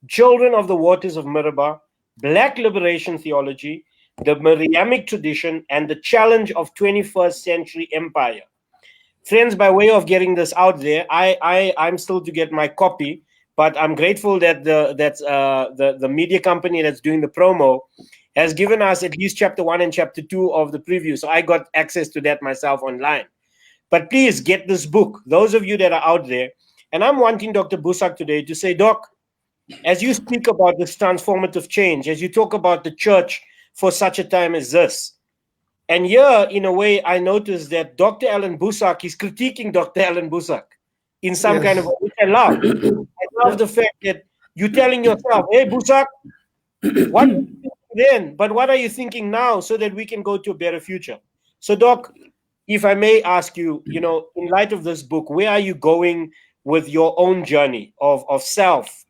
Children of the Waters of Meribah, Black Liberation Theology, the Miriamic Tradition, and the Challenge of 21st Century Empire. Friends, by way of getting this out there, I'm still to get my copy, but I'm grateful that the media company that's doing the promo has given us at least chapter 1 and chapter 2 of the preview, so I got access to that myself online. But please get this book, those of you that are out there. And I'm wanting Dr. Boesak today to say, Doc, as you speak about this transformative change, as you talk about the church for such a time as this, and here, in a way, I noticed that Dr. Allan Boesak is critiquing Dr. Allan Boesak in some kind of way, which I love. I love the fact that you're telling yourself, hey, Boesak, what were you thinking then? But what are you thinking now so that we can go to a better future? So, Doc, if I may ask you, you know, in light of this book, where are you going with your own journey of self,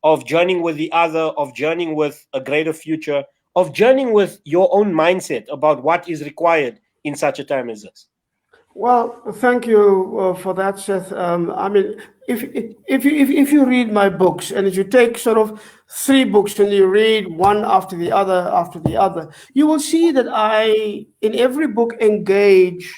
of journeying with the other, of journeying with a greater future, of journeying with your own mindset about what is required in such a time as this? Well, thank you for that, Seth. I mean, if you read my books, and if you take sort of 3 books and you read one after the other, you will see that I, in every book, engage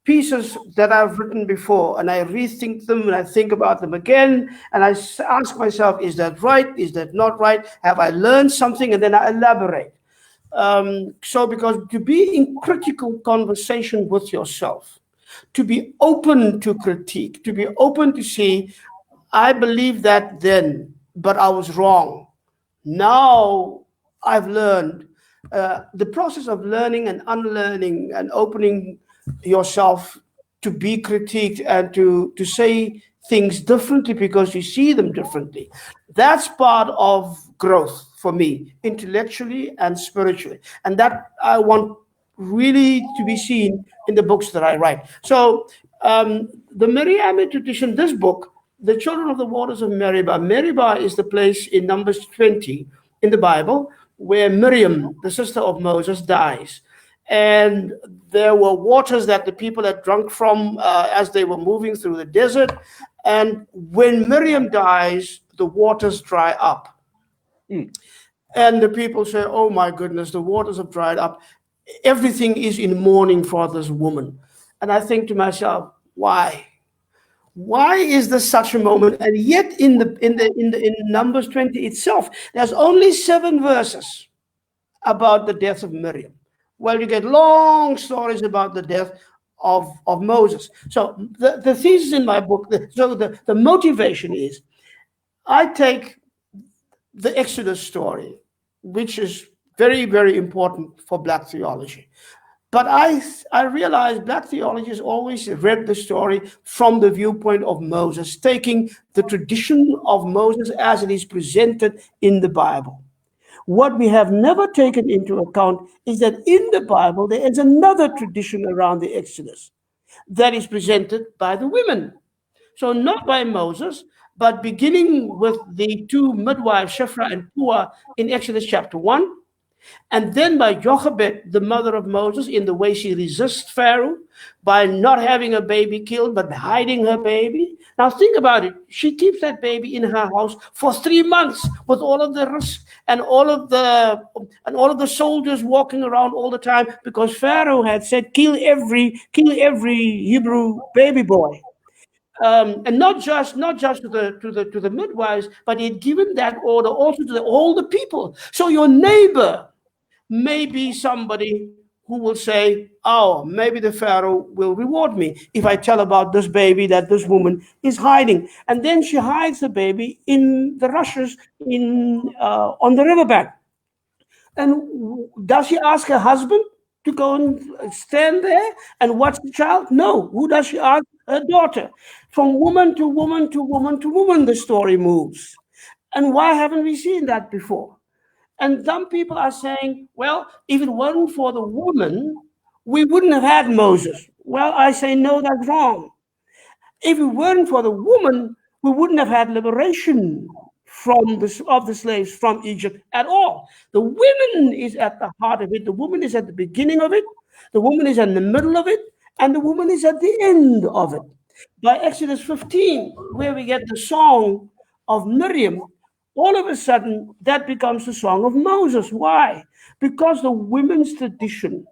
pieces that I've written before, and I rethink them and I think about them again, and I ask myself, is that right? Is that not right? Have I learned something? And then I elaborate. So because to be in critical conversation with yourself, to be open to critique, to be open to see, I believe that then, but I was wrong. Now I've learned. The process of learning and unlearning and opening yourself to be critiqued and to say things differently because you see them differently. That's part of growth for me, intellectually and spiritually. And that I want really to be seen in the books that I write. So the Miriamic tradition, this book, The Children of the Waters of Meribah. Meribah is the place in Numbers 20 in the Bible where Miriam, the sister of Moses, dies. And there were waters that the people had drunk from as they were moving through the desert. And when Miriam dies, the waters dry up. And the people say, oh my goodness, the waters have dried up. Everything is in mourning for this woman. And I think to myself, why? Why is there such a moment? And yet in Numbers 20 itself, there's only 7 verses about the death of Miriam. Well, you get long stories about the death of Moses. So the thesis in my book, the motivation is, I take the Exodus story, which is very, very important for Black theology. But I realized Black theology has always read the story from the viewpoint of Moses, taking the tradition of Moses as it is presented in the Bible. What we have never taken into account is that in the Bible, there is another tradition around the Exodus that is presented by the women. So not by Moses, but beginning with the 2 midwives, Shiphrah and Puah, in Exodus chapter 1, and then by Jochebed, the mother of Moses, in the way she resists Pharaoh by not having a baby killed, but hiding her baby. Now think about it. She keeps that baby in her house for 3 months with all of the risk and all of the soldiers walking around all the time, because Pharaoh had said, kill every Hebrew baby boy. And not just to the midwives, but he had given that order also to all the people. So your neighbor may be somebody who will say, oh, maybe the Pharaoh will reward me if I tell about this baby that this woman is hiding. And then she hides the baby in the rushes on the riverbank. And does she ask her husband to go and stand there and watch the child? No. Who does she ask? Her daughter. From woman to woman to woman to woman, the story moves. And why haven't we seen that before? And some people are saying, well, if it wasn't for the woman, we wouldn't have had Moses. Well, I say, no, that's wrong. If it weren't for the woman, we wouldn't have had liberation of the slaves from Egypt at all. The women is at the heart of it. The woman is at the beginning of it. The woman is in the middle of it, and the woman is at the end of it. By Exodus 15, where we get the song of Miriam, all of a sudden that becomes the song of Moses. Why? Because the women's tradition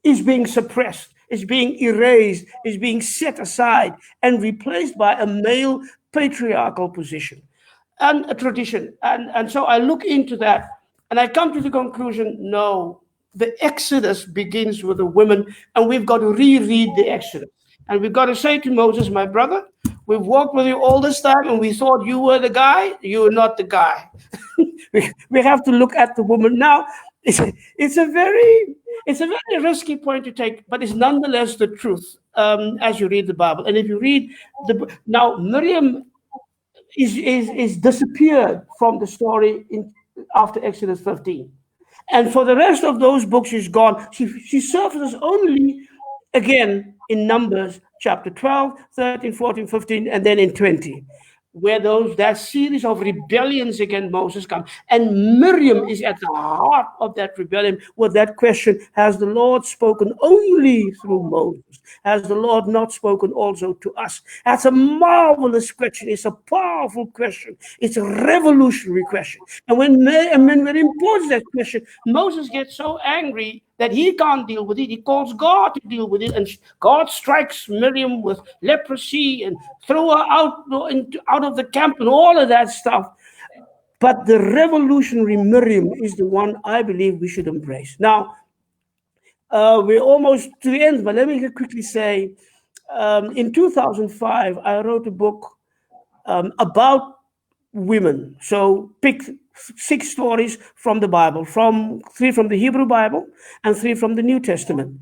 is being suppressed, is being erased, is being set aside and replaced by a male patriarchal position and a tradition. And so I look into that and I come to the conclusion no, the Exodus begins with the women, and we've got to reread the Exodus. And we've got to say to Moses, my brother, we've walked with you all this time and we thought you were the guy. You're not the guy. we have to look at the woman now. It's a very risky point to take, but it's nonetheless the truth as you read the Bible. And if you read now, Miriam is disappeared from the story after Exodus 15. And for the rest of those books, she's gone. She surfaces only again in Numbers chapter 12, 13, 14, 15, and then in 20, where that series of rebellions against Moses come. And Miriam is at the heart of that rebellion with that question, has the Lord spoken only through Moses? Has the Lord not spoken also to us? That's a marvelous question. It's a powerful question. It's a revolutionary question. And when Miriam poses that question, Moses gets so angry that he can't deal with it. He calls God to deal with it, and God strikes Miriam with leprosy and throw her out of the camp and all of that stuff. But the revolutionary Miriam is the one I believe we should embrace. Now, we're almost to the end, but let me quickly say, in 2005, I wrote a book about women. So pick 6 stories from the Bible, 3 from the Hebrew Bible and 3 from the New Testament.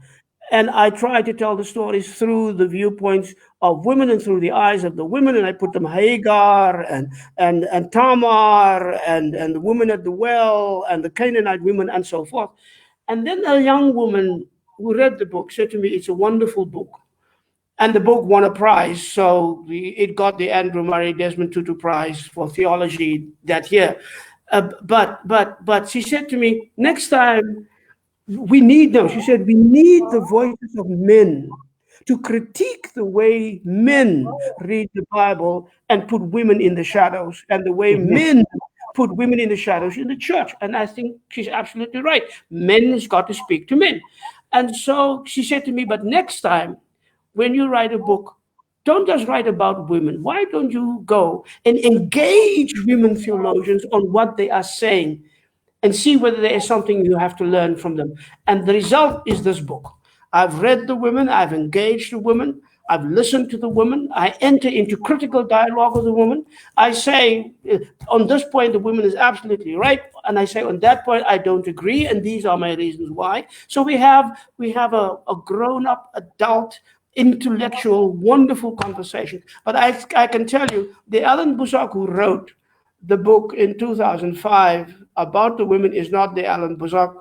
And I try to tell the stories through the viewpoints of women and through the eyes of the women. And I put them Hagar and Tamar and the woman at the well and the Canaanite women and so forth. And then a young woman who read the book said to me, it's a wonderful book. And the book won a prize. So it got the Andrew Murray Desmond Tutu Prize for theology that year. But she said to me, next time we need the voices of men to critique the way men read the Bible and put women in the shadows, and the way men put women in the shadows in the church. And I think she's absolutely right. Men has got to speak to men. And so she said to me, but next time when you write a book, don't just write about women. Why don't you go and engage women theologians on what they are saying and see whether there is something you have to learn from them? And the result is this book. I've read the women, I've engaged the women, I've listened to the women, I enter into critical dialogue with the woman. I say, on this point, the woman is absolutely right. And I say, on that point, I don't agree. And these are my reasons why. So we have a grown-up adult intellectual, wonderful conversation. But I can tell you, the Allan Boesak who wrote the book in 2005 about the women is not the Allan Boesak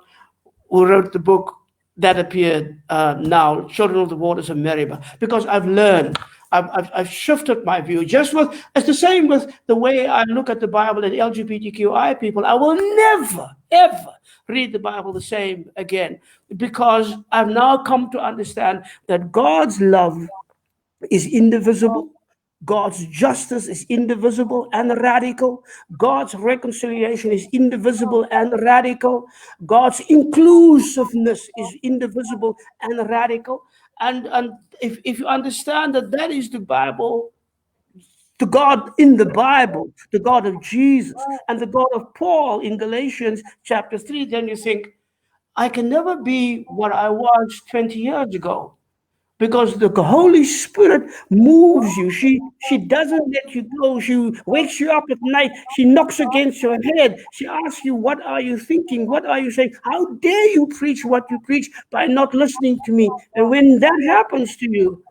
who wrote the book that appeared now, Children of the Waters of Meribah, because I've learned, I've shifted my view. It's the same with the way I look at the Bible and LGBTQI people. I will never, ever read the Bible the same again, because I've now come to understand that God's love is indivisible. God's justice is indivisible and radical. God's reconciliation is indivisible and radical. God's inclusiveness is indivisible and radical. And if you understand that is the Bible, the God in the Bible, the God of Jesus, and the God of Paul in Galatians chapter 3, then you think, I can never be what I was 20 years ago, because the Holy Spirit moves you. She doesn't let you go. She wakes you up at night. She knocks against your head. She asks you, what are you thinking? What are you saying? How dare you preach what you preach by not listening to me? And when that happens to you,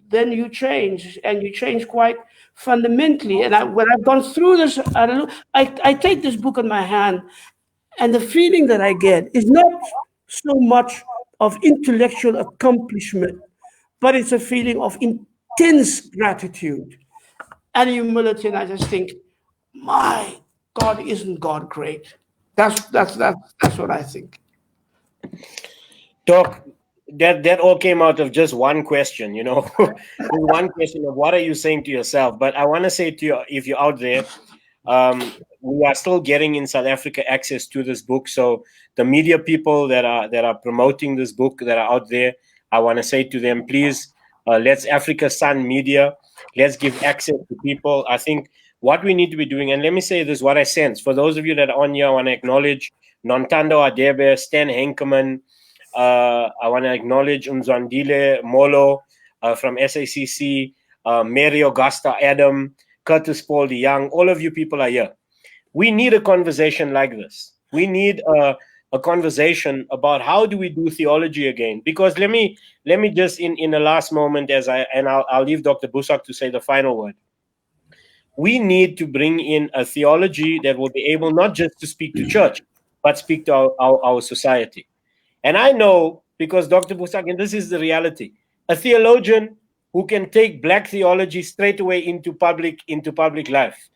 then you change, and you change quite fundamentally. And when I've gone through this, I take this book in my hand, and the feeling that I get is not so much of intellectual accomplishment, but it's a feeling of intense gratitude and humility. And I just think, my God, isn't God great? That's what I think. Doc, that all came out of just one question, one question of what are you saying to yourself. But I want to say to you, if you're out there, we are still getting in South Africa access to this book. So the media people that are promoting this book that are out there, I want to say to them, please, let's Africa Sun Media, let's give access to people. I think what we need to be doing, and let me say this, what I sense for those of you that are on here, I want to acknowledge Nontando Adebe, Stan Henkeman. I want to acknowledge Umzwandile Molo from SACC, Mary Augusta Adam, Curtis Paul the Young. All of you people are here. We need a conversation like this. We need a conversation about how do we do theology again. Because let me just in the last moment, I'll leave Dr. Boesak to say the final word. We need to bring in a theology that will be able not just to speak to church, but speak to our society. And I know, because Dr. Boesak, and this is the reality, a theologian who can take black theology straight away into public life.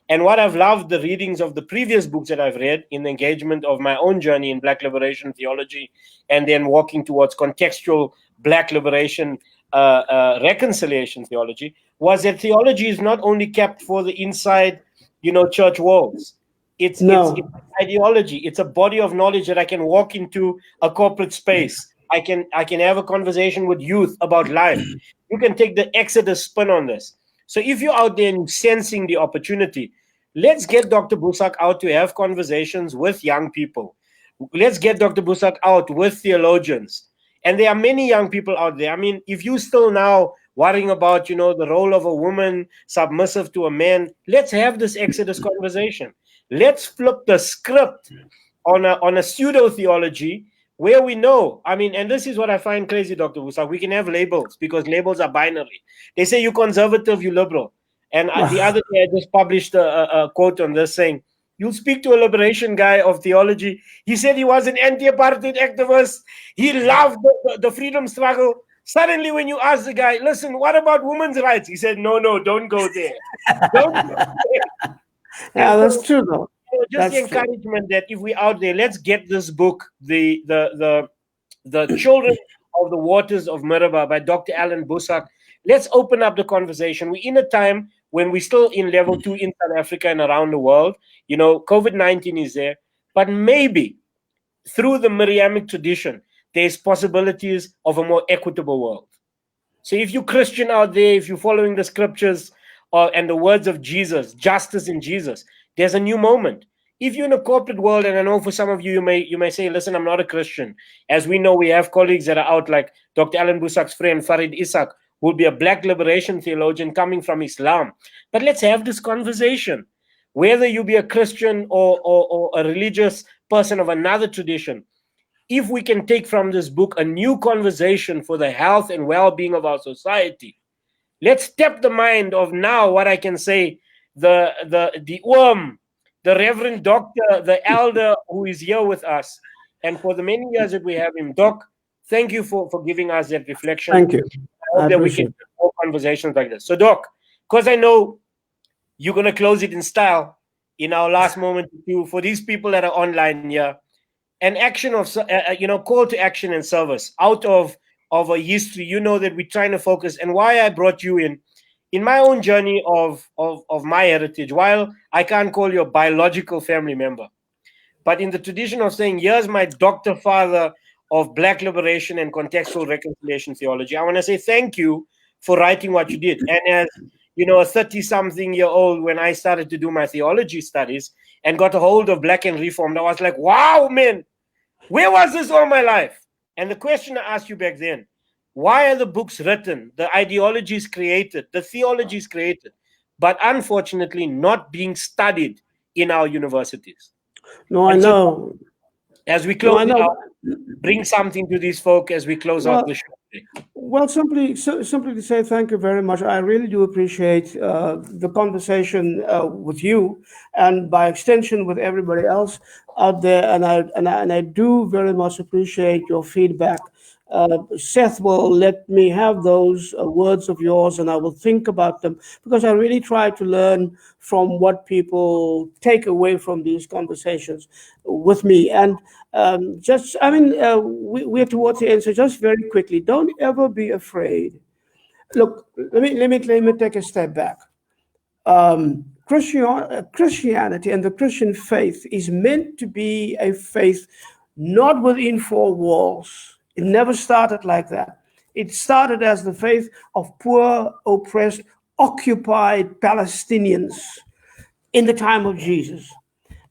And what I've loved, the readings of the previous books that I've read in the engagement of my own journey in black liberation theology, and then walking towards contextual black liberation reconciliation theology, was that theology is not only kept for the inside, church walls. It's ideology. It's a body of knowledge that I can walk into a corporate space. I can have a conversation with youth about life. You can take the Exodus spin on this. So if you're out there and sensing the opportunity, let's get Dr. Boesak out to have conversations with young people. Let's get Dr. Boesak out with theologians. And there are many young people out there. I mean, if you still now worrying about, the role of a woman submissive to a man, let's have this Exodus conversation. Let's flip the script on a pseudo theology where we know. I mean, and this is what I find crazy, Dr. Boesak. We can have labels because labels are binary. They say you conservative, you liberal. And the other day I just published a quote on this saying, you'll speak to a liberation guy of theology. He said he was an anti-apartheid activist. He loved the freedom struggle. Suddenly, when you ask the guy, listen, what about women's rights? He said, no, don't go there. Don't go there. Yeah, that's true, though. Just the encouragement that if we're out there, let's get this book, the Children of the Waters of Meribah by Dr. Allan Boesak. Let's open up the conversation. We're in a time when we're still in level 2 in South Africa and around the world. COVID-19 is there. But maybe through the Miriamic tradition, there's possibilities of a more equitable world. So if you're Christian out there, if you're following the scriptures and the words of Jesus, justice in Jesus, there's a new moment. If you're in a corporate world, and I know for some of you, you may say, listen, I'm not a Christian. As we know, we have colleagues that are out like Dr. Allan Boesak's friend, Farid Isaac, who will be a black liberation theologian coming from Islam. But let's have this conversation. Whether you be a Christian or a religious person of another tradition, if we can take from this book a new conversation for the health and well-being of our society, let's step the mind of now what I can say, the Reverend Doctor, the elder who is here with us. And for the many years that we have him, Doc, thank you for giving us that reflection. Thank you. I hope that we can have more conversations like this. So, Doc, because I know you're going to close it in style in our last moment for these people that are online here, an action of, call to action and service out of a history, that we're trying to focus, and why I brought you in my own journey of my heritage, while I can't call you a biological family member, but in the tradition of saying, here's my doctor father of black liberation and contextual reconciliation theology, I want to say thank you for writing what you did. And as a 30-something-year-old, when I started to do my theology studies and got a hold of Black and Reformed, I was like, wow, man, where was this all my life? And the question I asked you back then, why are the books written, the ideologies created, the theologies created, but unfortunately not being studied in our universities? No, I know. As we close it out, bring something to these folk as we close out the show. Well, simply to say thank you very much. I really do appreciate the conversation with you, and by extension with everybody else out there. And I do very much appreciate your feedback Seth will let me have those words of yours, and I will think about them, because I really try to learn from what people take away from these conversations with me. And we're towards the end, so just very quickly, don't ever be afraid. Look, let me take a step back. Christianity and the Christian faith is meant to be a faith not within four walls. It never started like that. It started as the faith of poor, oppressed, occupied Palestinians in the time of Jesus.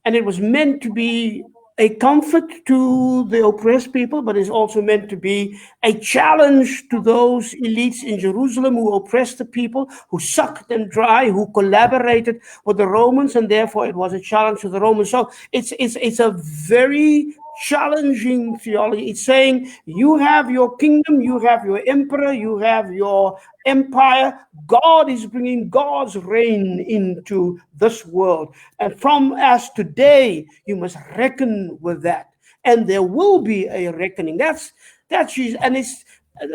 And it was meant to be a comfort to the oppressed people, but it's also meant to be a challenge to those elites in Jerusalem who oppressed the people, who sucked them dry, who collaborated with the Romans, and therefore it was a challenge to the Romans. So it's a very challenging theology. It's saying you have your kingdom, you have your emperor, you have your empire. God is bringing God's reign into this world. And from as today, you must reckon with that. And there will be a reckoning. That's and it's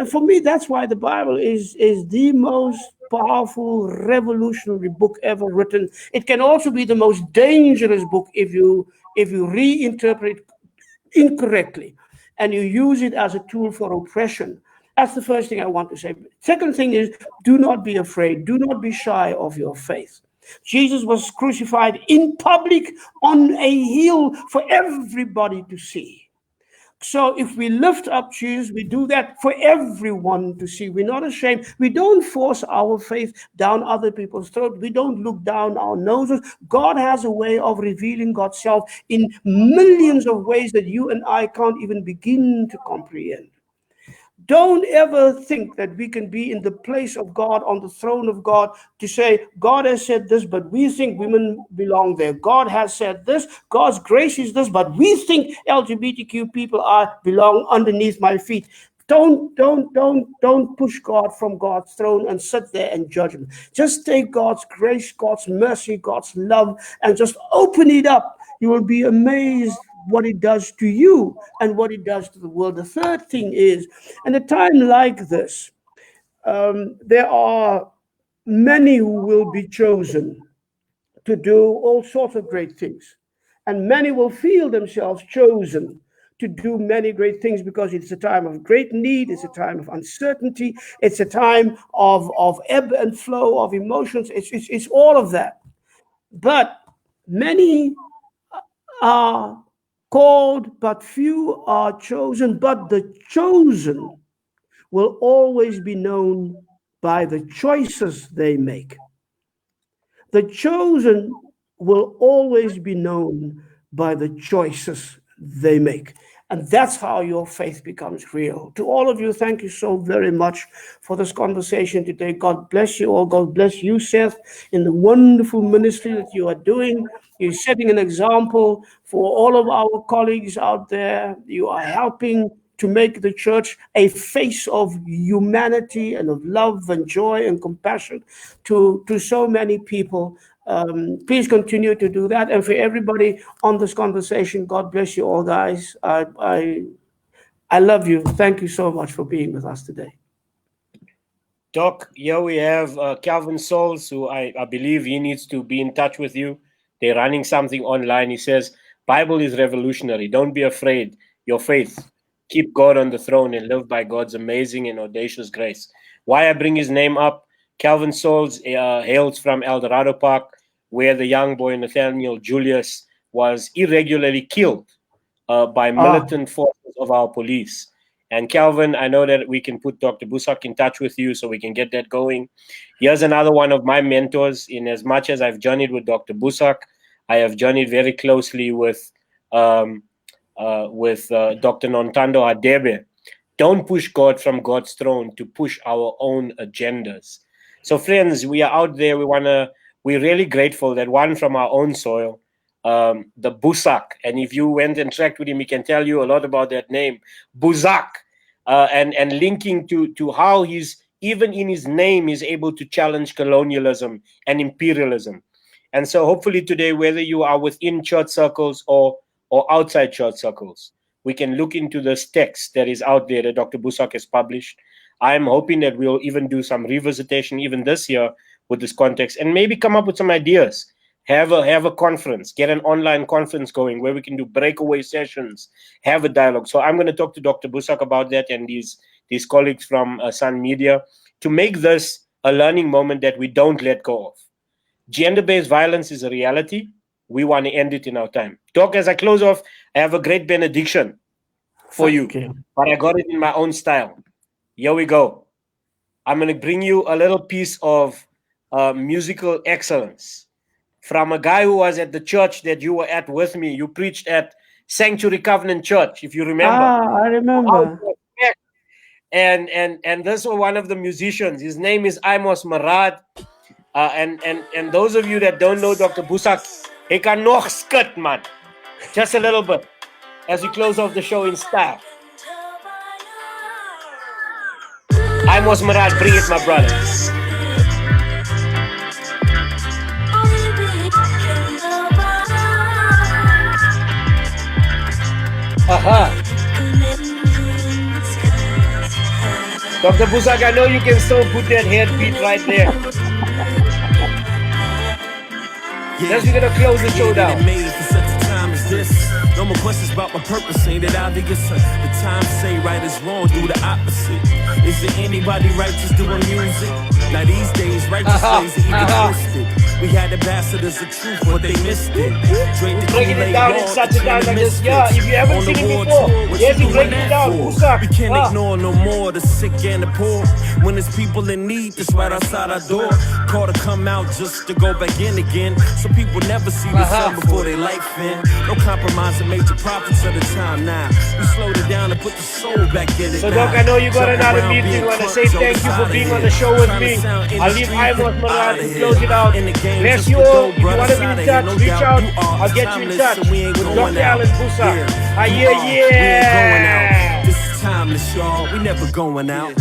for me, that's why the Bible is the most powerful, revolutionary book ever written. It can also be the most dangerous book if you reinterpret incorrectly and you use it as a tool for oppression. That's the first thing I want to say. Second thing is, do not be afraid. Do not be shy of your faith. Jesus was crucified in public on a hill for everybody to see. So if we lift up Jesus, we do that for everyone to see. We're not ashamed. We don't force our faith down other people's throats. We don't look down our noses. God has a way of revealing God's self in millions of ways that you and I can't even begin to comprehend. Don't ever think that we can be in the place of God, on the throne of God, to say, God has said this, but we think women belong there. God has said this, God's grace is this, but we think LGBTQ people belong underneath my feet. Don't push God from God's throne and sit there and judge him. Just take God's grace, God's mercy, God's love, and just open it up. You will be amazed what it does to you and what it does to the world. The third thing is, in a time like this, there are many who will be chosen to do all sorts of great things. And many will feel themselves chosen to do many great things because it's a time of great need, it's a time of uncertainty, it's a time of ebb and flow of emotions, it's all of that. But many are called, but few are chosen. But the chosen will always be known by the choices they make. The chosen will always be known by the choices they make. And that's how your faith becomes real. To all of you, thank you so very much for this conversation today. God bless you all. God bless you, Seth, in the wonderful ministry that you are doing. You're setting an example for all of our colleagues out there. You are helping to make the church a face of humanity and of love and joy and compassion to so many people. Please continue to do that. And for everybody on this conversation, God bless you all, guys. I love you. Thank you so much for being with us today. Doc, here we have Calvin Souls, who I believe he needs to be in touch with you. They're running something online. He says, Bible is revolutionary. Don't be afraid. Your faith. Keep God on the throne and live by God's amazing and audacious grace. Why I bring his name up, Calvin Souls hails from El Dorado Park, where the young boy Nathaniel Julius was irregularly killed by militant forces of our police. And Calvin, I know that we can put Dr. Boesak in touch with you so we can get that going. Here's another one of my mentors. In as much as I've journeyed with Dr. Boesak, I have journeyed very closely with Dr. Nontando Hadebe. Don't push God from God's throne to push our own agendas. So friends, we are out there. We're really grateful that one from our own soil, the Boesak, and if you went and tracked with him, he can tell you a lot about that name, Boesak, and linking to how he's, even in his name, is able to challenge colonialism and imperialism. And so hopefully today, whether you are within church circles or outside church circles, we can look into this text that is out there that Dr. Boesak has published. I'm hoping that we'll even do some revisitation even this year with this context and maybe come up with some ideas. Have a conference, get an online conference going where we can do breakaway sessions, have a dialogue. So I'm going to talk to Dr. Boesak about that and these colleagues from Sun Media to make this a learning moment that we don't let go of. Gender-based violence is a reality. We want to end it in our time. Doc, as I close off, I have a great benediction for you, but I got it in my own style. Here we go. I'm going to bring you a little piece of musical excellence from a guy who was at the church that you were at with me. You preached at Sanctuary Covenant Church, if you remember. I remember. And this was one of the musicians. His name is Amos Marad. And those of you that don't know Dr. Boesak, he kan nog skit, man. Just a little bit as we close off the show in style. Amos Marad, bring it, my brother. Dr. Boesak, I know you can still put that head beat right there. Yes, we're gonna close the show down. No more questions about my purpose, ain't it obvious? The time say right is wrong, do the opposite. Is there anybody righteous doing music? Now these days, righteous ways are even twisted. We had ambassadors of truth, but they missed it. Breaking it down in such a time like this. Yeah, if you haven't seen it before, yes, he's breaking it down. Boesak. We can't ignore no more the sick and the poor. When there's people in need, that's right outside our door. Call to come out just to go back in again. So people never see the sun before they life in. No compromise and major profits of the time now. We slowed it down and put the soul back in it. So Doc, I know you got another meeting. I want to say thank you for being on the show with me. I'll leave Amos Marad to close it out. Bless you all. If you want to be in touch, reach out. I'll get you in touch with Dr. Allan Boesak. Yeah. This is timeless, y'all. We never going out.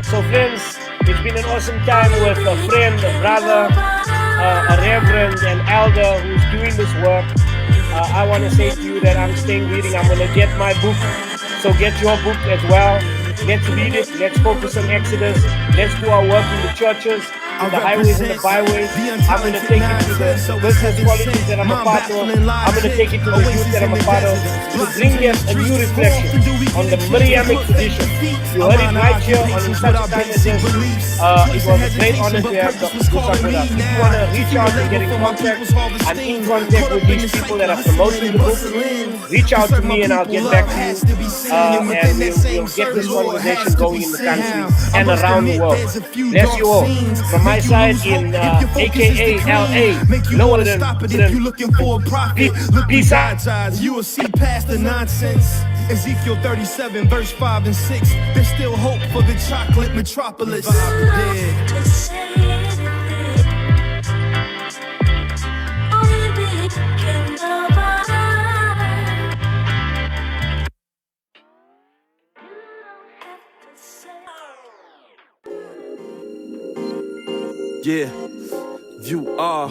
So friends, it's been an awesome time with a friend, a brother, a reverend, an elder who's doing this work. I want to say to you that I'm staying reading. I'm going to get my book. So get your book as well. Let's read it. Let's focus on Exodus. Let's do our work in the churches, in the highways and the byways. I'm going to take it to the business qualities that I'm a part of. I'm going to take it to the youth that I'm a part of to bring them a new reflection on the Miriamic tradition. You heard it right here on such a time as this. It was a great honor to have Dr. Boesak with us. If you want to reach out and get in contact, I'm in contact with these people that are promoting the book. Reach out to me and I'll get back to you. And we'll get this conversation going in the country and around the world. Bless you all. From my side in AKA LA, lower than if you're looking for a prophet, look peace out. You will see past the nonsense. Ezekiel 37, verse 5 and 6. There's still hope for the chocolate metropolis. Yeah, you are,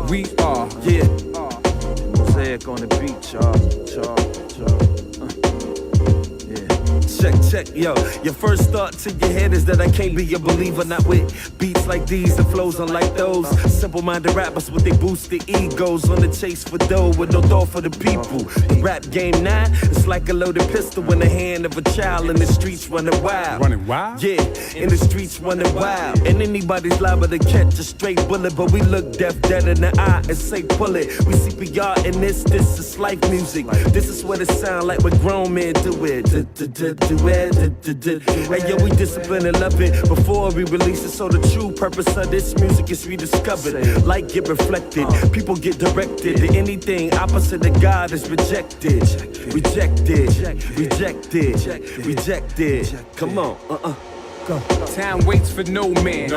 we are, yeah. Mosaic on the beach, y'all. Check, yo. Your first thought to your head is that I can't be a believer, not with beats like these and flows unlike those. Simple-minded rappers with they boosted egos on the chase for dough with no thought for the people. The rap game now, it's like a loaded pistol in the hand of a child in the streets running wild. Running wild? Yeah, in the streets running wild. And anybody's liable to catch a straight bullet, but we look deaf dead in the eye and say pull it. We CPR in this is life music. This is what it sound like when grown men do it. Hey yo, we discipline and love it before we release it, so the true purpose of this music is rediscovered. Light get reflected, people get directed. Anything opposite of God is rejected. Rejected. Come on, go. Time waits for no man.